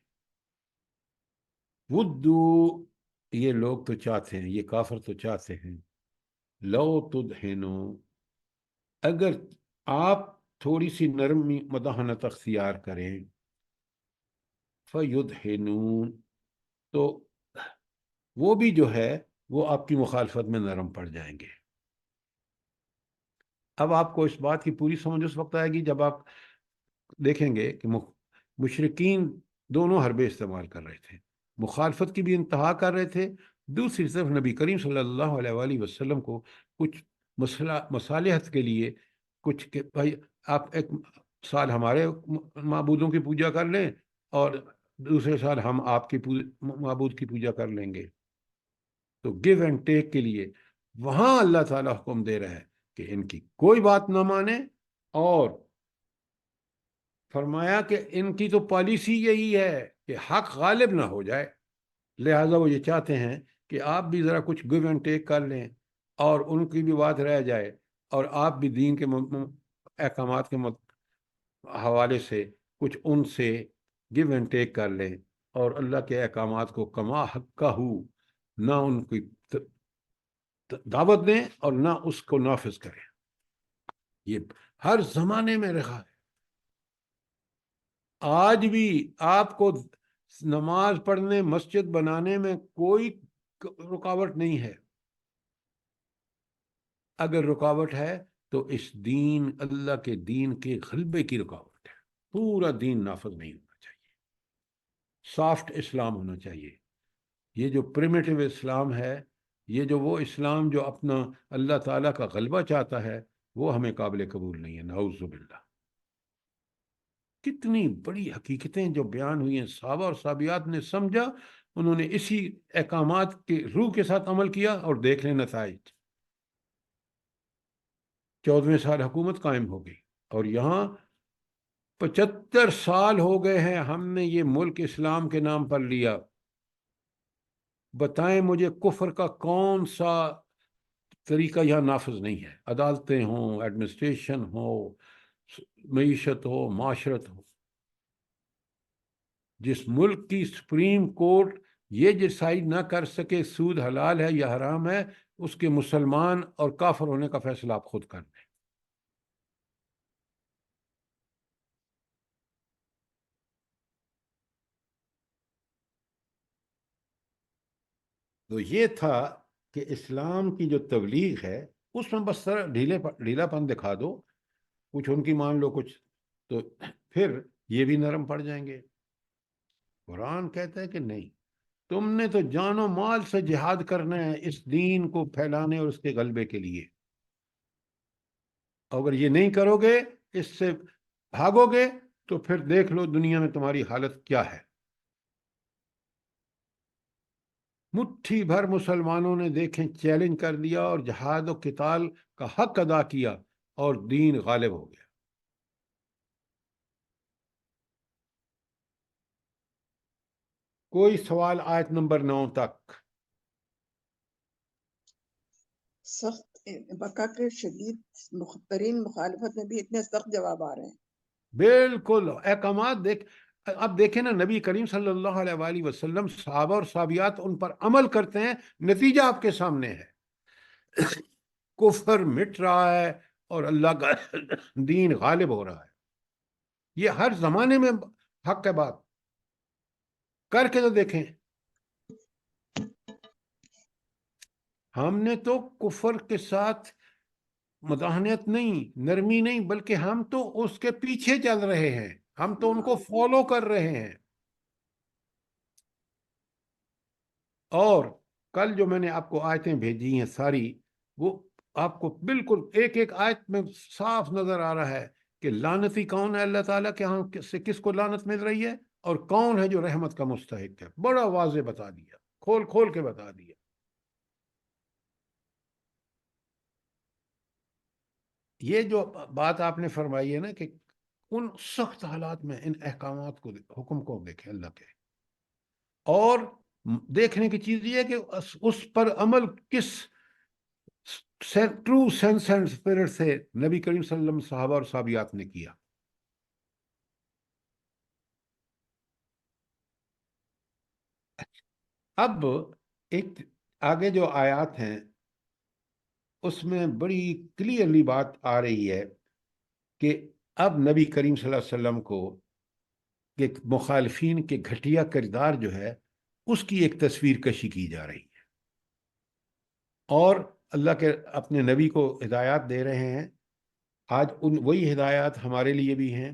وَدُّوا، یہ لوگ تو چاہتے ہیں، یہ کافر تو چاہتے ہیں، لَوْ تُدْہِنُوا، اگر آپ تھوڑی سی نرمی مداحنت اختیار کریں، فَيُدْہِنُونَ، تو وہ بھی جو ہے وہ آپ کی مخالفت میں نرم پڑ جائیں گے. اب آپ کو اس بات کی پوری سمجھ اس وقت آئے گی جب آپ دیکھیں گے کہ مشرکین دونوں حربے استعمال کر رہے تھے، مخالفت کی بھی انتہا کر رہے تھے، دوسری طرف نبی کریم صلی اللہ علیہ وآلہ وسلم کو کچھ مصالحت کے لیے کچھ کہ بھائی آپ ایک سال ہمارے معبودوں کی پوجا کر لیں اور دوسرے سال ہم آپ کی معبود کی پوجا کر لیں گے. تو گیو اینڈ ٹیک کے لیے وہاں اللہ تعالیٰ حکم دے رہا ہے کہ ان کی کوئی بات نہ مانے، اور فرمایا کہ ان کی تو پالیسی یہی ہے کہ حق غالب نہ ہو جائے، لہٰذا وہ یہ چاہتے ہیں کہ آپ بھی ذرا کچھ گیو اینڈ ٹیک کر لیں اور ان کی بھی بات رہ جائے، اور آپ بھی دین کے احکامات کے حوالے سے کچھ ان سے گیو اینڈ ٹیک کر لیں، اور اللہ کے احکامات کو کما حقہ نہ ان کی دعوت دیں اور نہ اس کو نافذ کریں. یہ ہر زمانے میں رہا ہے. آج بھی آپ کو نماز پڑھنے، مسجد بنانے میں کوئی رکاوٹ نہیں ہے. اگر رکاوٹ ہے تو اس دین، اللہ کے دین کے غلبے کی رکاوٹ ہے. پورا دین نافذ نہیں ہونا چاہیے، سافٹ اسلام ہونا چاہیے. یہ جو پریمیٹیو اسلام ہے، یہ جو وہ اسلام جو اپنا اللہ تعالیٰ کا غلبہ چاہتا ہے، وہ ہمیں قابل قبول نہیں ہے. نعوذ باللہ. کتنی بڑی حقیقتیں جو بیان ہوئی ہیں، صحابہ اور صحابیات نے سمجھا انہوں نے اسی احکامات کے روح کے ساتھ عمل کیا اور دیکھ لیں نتائج. 14ویں سال حکومت قائم ہو گئی اور یہاں 75 سال ہو گئے ہیں ہم نے یہ ملک اسلام کے نام پر لیا. بتائیں مجھے کفر کا کون سا طریقہ یہاں نافذ نہیں ہے؟ عدالتیں ہوں، ایڈمنسٹریشن ہو، معیشت ہو، معاشرت ہو. جس ملک کی سپریم کورٹ یہ ڈیسائیڈ نہ کر سکے سود حلال ہے یا حرام ہے، اس کے مسلمان اور کافر ہونے کا فیصلہ آپ خود کر لیں. تو یہ تھا کہ اسلام کی جو تبلیغ ہے اس میں بس ذرا ڈھیلا پن دکھا دو، کچھ ان کی مان لو کچھ، تو پھر یہ بھی نرم پڑ جائیں گے. قرآن کہتا ہے کہ نہیں، تم نے تو جان و مال سے جہاد کرنا ہے اس دین کو پھیلانے اور اس کے غلبے کے لیے. اگر یہ نہیں کرو گے، اس سے بھاگو گے، تو پھر دیکھ لو دنیا میں تمہاری حالت کیا ہے. مٹھی بھر مسلمانوں نے دیکھیں چیلنج کر دیا اور جہاد و قتال کا حق ادا کیا اور دین غالب ہو گیا. کوئی سوال آیت نمبر 9 تک؟ سخت بقا کے شدید ترین مخالفت میں بھی اتنے سخت جواب آ رہے ہیں. بالکل احکامات اب دیکھیں نا، نبی کریم صلی اللہ علیہ وآلہ وسلم، صحابہ اور صحابیات ان پر عمل کرتے ہیں، نتیجہ آپ کے سامنے ہے. کفر مٹ رہا ہے اور اللہ کا دین غالب ہو رہا ہے. یہ ہر زمانے میں حق ہے. بات کر کے تو دیکھیں. ہم نے تو کفر کے ساتھ مداحنت نہیں، نرمی نہیں، بلکہ ہم تو اس کے پیچھے چل رہے ہیں، ہم تو ان کو فالو کر رہے ہیں. اور کل جو میں نے آپ کو آیتیں بھیجی ہیں ساری، وہ آپ کو بالکل ایک ایک آیت میں صاف نظر آ رہا ہے کہ لعنتی کون ہے اللہ تعالیٰ کے ہاں سے، کس کو لعنت مل رہی ہے، اور کون ہے جو رحمت کا مستحق ہے. بڑا واضح بتا دیا، کھول کھول کے بتا دیا. یہ جو بات آپ نے فرمائی ہے نا کہ ان سخت حالات میں ان احکامات کو، حکم کو دیکھیں اللہ کے، اور دیکھنے کی چیز یہ ہے کہ اس پر عمل کس ٹرو سینس اینڈ اسپرٹ سے نبی کریم صلی اللہ علیہ وسلم، صحابہ اور صحابیات نے کیا. اب ایک آگے جو آیات ہیں اس میں بڑی کلیئرلی بات آ رہی ہے کہ اب نبی کریم صلی اللہ علیہ وسلم کو کہ مخالفین کے گھٹیا کردار جو ہے اس کی ایک تصویر کشی کی جا رہی ہے، اور اللہ کے اپنے نبی کو ہدایات دے رہے ہیں. آج وہی ہدایات ہمارے لیے بھی ہیں.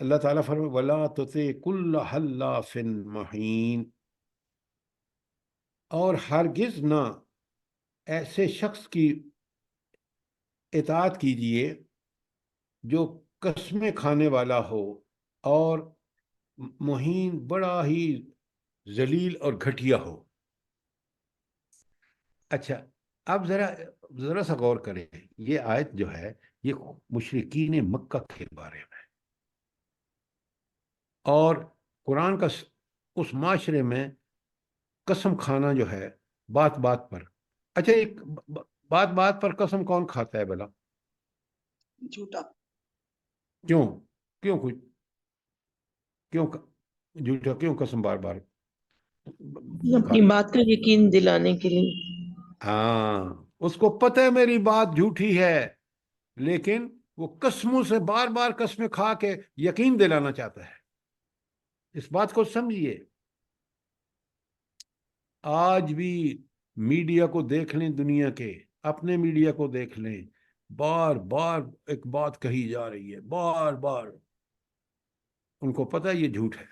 اللہ تعالیٰ فرمائے وَلَا تُطِعْ كُلَّ حَلَّافٍ مَّہِینٍ، اور ہرگز نہ ایسے شخص کی اطاعت کیجئے جو قسمیں کھانے والا ہو اور مہین، بڑا ہی ذلیل اور گھٹیا ہو. اچھا، اب ذرا سا غور کریں. یہ آیت جو ہے یہ مشرکین مکہ کے بارے میں، اور قرآن کا اس معاشرے میں قسم کھانا جو ہے بات بات پر. اچھا، ایک بات بات پر قسم کون کھاتا ہے بلا؟ جھوٹا. کیوں جھوٹا کیوں قسم بار بار؟ اپنی بات کا یقین دلانے کے لیے. ہاں، اس کو پتہ ہے میری بات جھوٹی ہے، لیکن وہ قسموں سے بار بار قسمیں کھا کے یقین دلانا چاہتا ہے. اس بات کو سمجھیے. آج بھی میڈیا کو دیکھ لیں، دنیا کے اپنے میڈیا کو دیکھ لیں، بار بار ایک بات کہی جا رہی ہے، بار بار. ان کو پتہ ہے یہ جھوٹ ہے،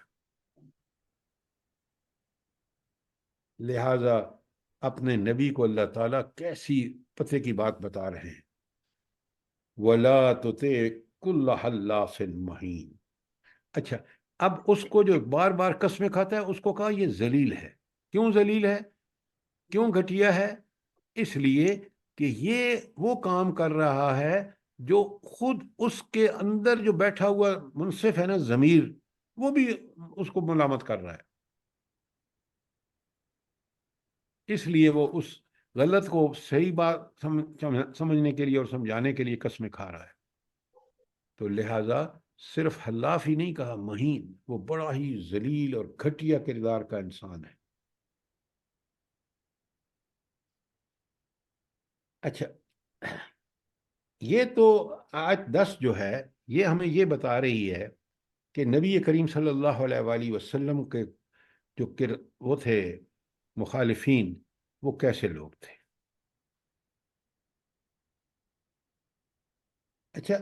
لہذا اپنے نبی کو اللہ تعالیٰ کیسی پتے کی بات بتا رہے ہیں. وَلَا تُطِعْ كُلَّ حَلَّافٍ مَّہِینٍ. اچھا، اب اس کو جو بار بار قسمیں کھاتا ہے اس کو کہا یہ ذلیل ہے. کیوں ذلیل ہے؟ کیوں گھٹیا ہے؟ اس لیے کہ یہ وہ کام کر رہا ہے جو خود اس کے اندر جو بیٹھا ہوا منصف ہے نا ضمیر، وہ بھی اس کو ملامت کر رہا ہے. اس لیے وہ اس غلط کو صحیح بات سمجھنے کے لیے اور سمجھانے کے لیے قسمیں کھا رہا ہے. تو لہٰذا صرف حلاف ہی نہیں کہا، مہین، وہ بڑا ہی ذلیل اور گھٹیا کردار کا انسان ہے. اچھا، یہ تو آیت 10 جو ہے یہ ہمیں یہ بتا رہی ہے کہ نبی کریم صلی اللہ علیہ وآلہ وسلم کے جو وہ تھے مخالفین، وہ کیسے لوگ تھے. اچھا،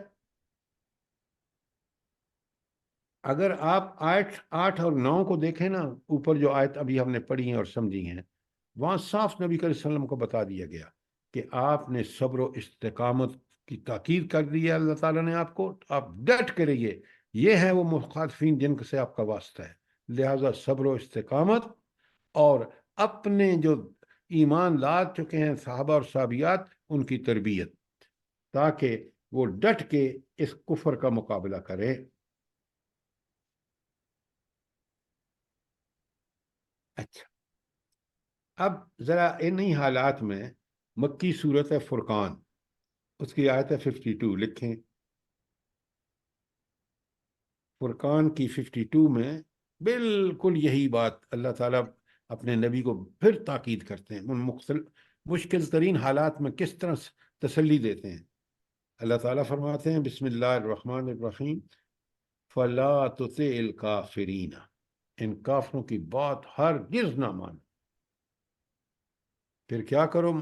اگر آپ آیت 8 اور 9 کو دیکھیں نا، اوپر جو آیت ابھی ہم نے پڑھی ہیں اور سمجھی ہیں، وہاں صاف نبی کریم صلی اللہ علیہ وسلم کو بتا دیا گیا کہ آپ نے صبر و استقامت کی تاکید کر دی ہے اللہ تعالیٰ نے آپ کو. آپ ڈٹ کے رہیے، یہ ہے وہ مخالفین جن سے آپ کا واسطہ ہے. لہٰذا صبر و استقامت اور اپنے جو ایمان لا چکے ہیں صحابہ اور صحابیات، ان کی تربیت، تاکہ وہ ڈٹ کے اس کفر کا مقابلہ کرے. اچھا، اب ذرا انہی حالات میں مکی صورت فرقان، اس کی آیت 52 لکھیں. فرقان کی 52 میں بالکل یہی بات اللہ تعالیٰ اپنے نبی کو پھر تاکید کرتے ہیں. ان مشکل ترین حالات میں کس طرح تسلی دیتے ہیں. اللہ تعالیٰ فرماتے ہیں بسم اللہ الرحمن الرحیم فلا تطع الکافرین، ان کافروں کی بات ہرگز نہ مان. پھر کیا کرو؟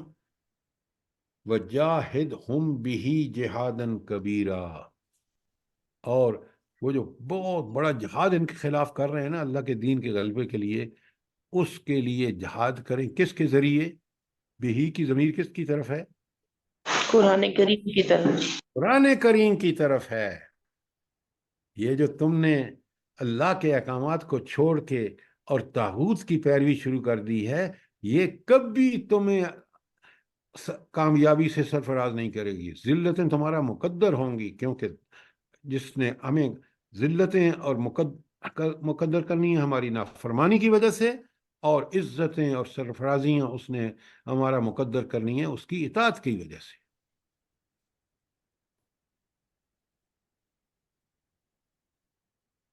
وجاہدہم بہ جہادا کبیرا، اور وہ جو بہت بڑا جہاد ان کے خلاف کر رہے ہیں نا اللہ کے دین کے غلبے کے لیے، اس کے لیے جہاد کریں. کس کے ذریعے؟ بہی کی ضمیر کس کی طرف ہے؟ قرآن کریم کی طرف. قرآن کریم کی طرف ہے. یہ جو تم نے اللہ کے احکامات کو چھوڑ کے اور طاغوت کی پیروی شروع کر دی ہے، یہ کبھی تمہیں کامیابی سے سرفراز نہیں کرے گی. ذلتیں تمہارا مقدر ہوں گی، کیونکہ جس نے ہمیں ذلتیں اور مقدر کرنی ہے ہماری نافرمانی کی وجہ سے، اور عزتیں اور سرفرازیاں اس نے ہمارا مقدر کرنی ہے اس کی اطاعت کی وجہ سے.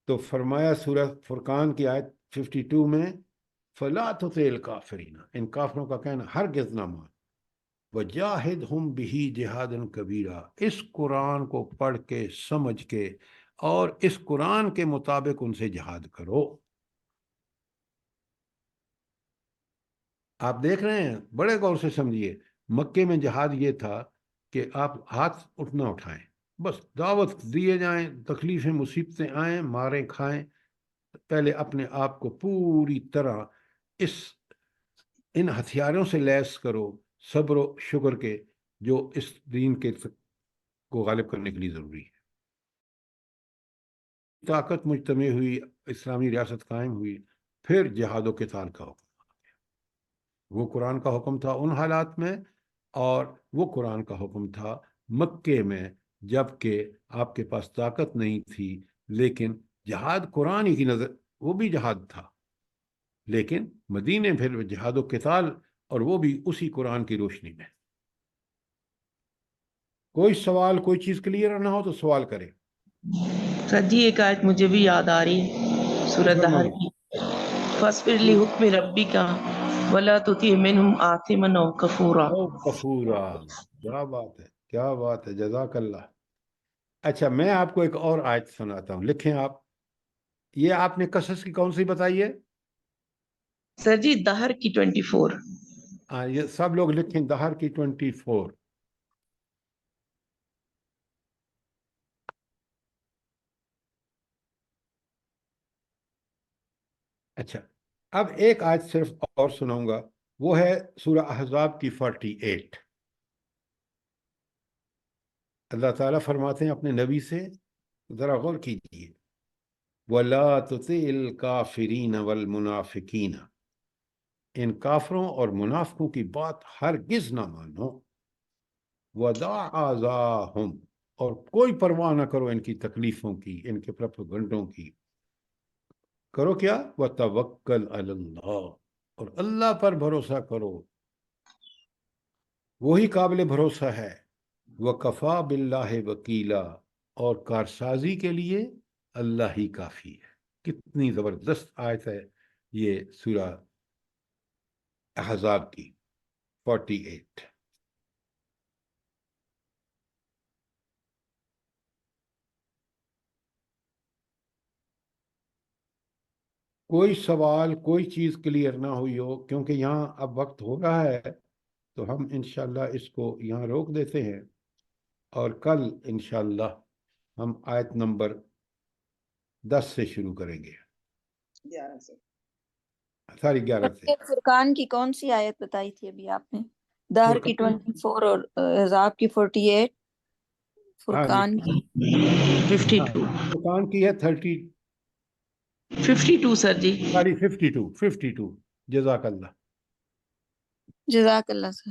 تو فرمایا سورہ فرقان کی آیت 52 میں فلا تطع الکافرین، ان کافروں کا کہنا ہرگز نہ مان. وجاہدہم بہ جہادا کبیرا، اس قرآن کو پڑھ کے سمجھ کے اور اس قرآن کے مطابق ان سے جہاد کرو. آپ دیکھ رہے ہیں، بڑے غور سے سمجھیے. مکے میں جہاد یہ تھا کہ آپ ہاتھ اٹھنا اٹھائیں، بس دعوت دیے جائیں، تکلیفیں مصیبتیں آئیں، ماریں کھائیں. پہلے اپنے آپ کو پوری طرح ان ہتھیاروں سے لیس کرو، صبر و شکر کے، جو اس دین کے کو غالب کرنے کے لیے ضروری ہے. طاقت مجتمع ہوئی، اسلامی ریاست قائم ہوئی، پھر جہاد و قتال کا حکم. وہ قرآن کا حکم تھا ان حالات میں، اور وہ قرآن کا حکم تھا مکے میں جب کہ آپ کے پاس طاقت نہیں تھی. لیکن جہاد قرآن کی نظر وہ بھی جہاد تھا، لیکن مدینے پھر جہاد و قتال، اور وہ بھی اسی قرآن کی روشنی میں. کوئی سوال، کوئی چیز کلیئر نہ ہو تو سوال کرے. سر جی ایک آیت مجھے بھی یاد آ رہی سورۃ دہر کی، فاصبر لحکم ربک ولا تطع منہم آثما او کفورا. کفورا، کیا بات ہے، کیا بات ہے، جزاک اللہ. اچھا، میں آپ کو ایک اور آیت سناتا ہوں، لکھیں آپ. یہ آپ نے قصص کی کون سی بتائی ہے؟ سر جی دہر کی 24. ہاں، یہ سب لوگ لکھیں دہر کی 24. اچھا، اب ایک آیت صرف اور سناؤں گا، وہ ہے سورہ احزاب کی 48. اللہ تعالیٰ فرماتے ہیں اپنے نبی سے، ذرا غور کیجیے. وَلَا تُطِعِ الْكَافِرِينَ وَالْمُنَافِقِينَ، ان کافروں اور منافقوں کی بات ہرگز نہ مانو. وَدَعْ أَذَاهُمْ، اور کوئی پرواہ نہ کرو ان کی تکلیفوں کی، ان کے پروپیگنڈوں کی. کرو کیا؟ وَتَوَكَّلْ عَلَى اللَّهِ، اور اللہ پر بھروسہ کرو، وہی قابل بھروسہ ہے. وَكَفَى بِاللَّهِ وَكِيلًا، اور کارسازی کے لیے اللہ ہی کافی ہے. کتنی زبردست آیت ہے یہ سورہ احزاب کی 48. کوئی سوال، کوئی چیز کلیئر نہ ہوئی ہو، کیونکہ یہاں اب وقت ہو رہا ہے تو ہم انشاءاللہ اس کو یہاں روک دیتے ہیں، اور کل انشاءاللہ ہم آیت نمبر 10 سے شروع کریں گے. 11 سے. ساری 11 سے. فرقان کی کون سی آیت بتائی تھی ابھی آپ نے؟ دہر کی 24 اور احزاب کی 48، فرقان کی 52 فرقان کی ہے 52 سر جی. ساری 52. جزاک اللہ. جزاک اللہ سر.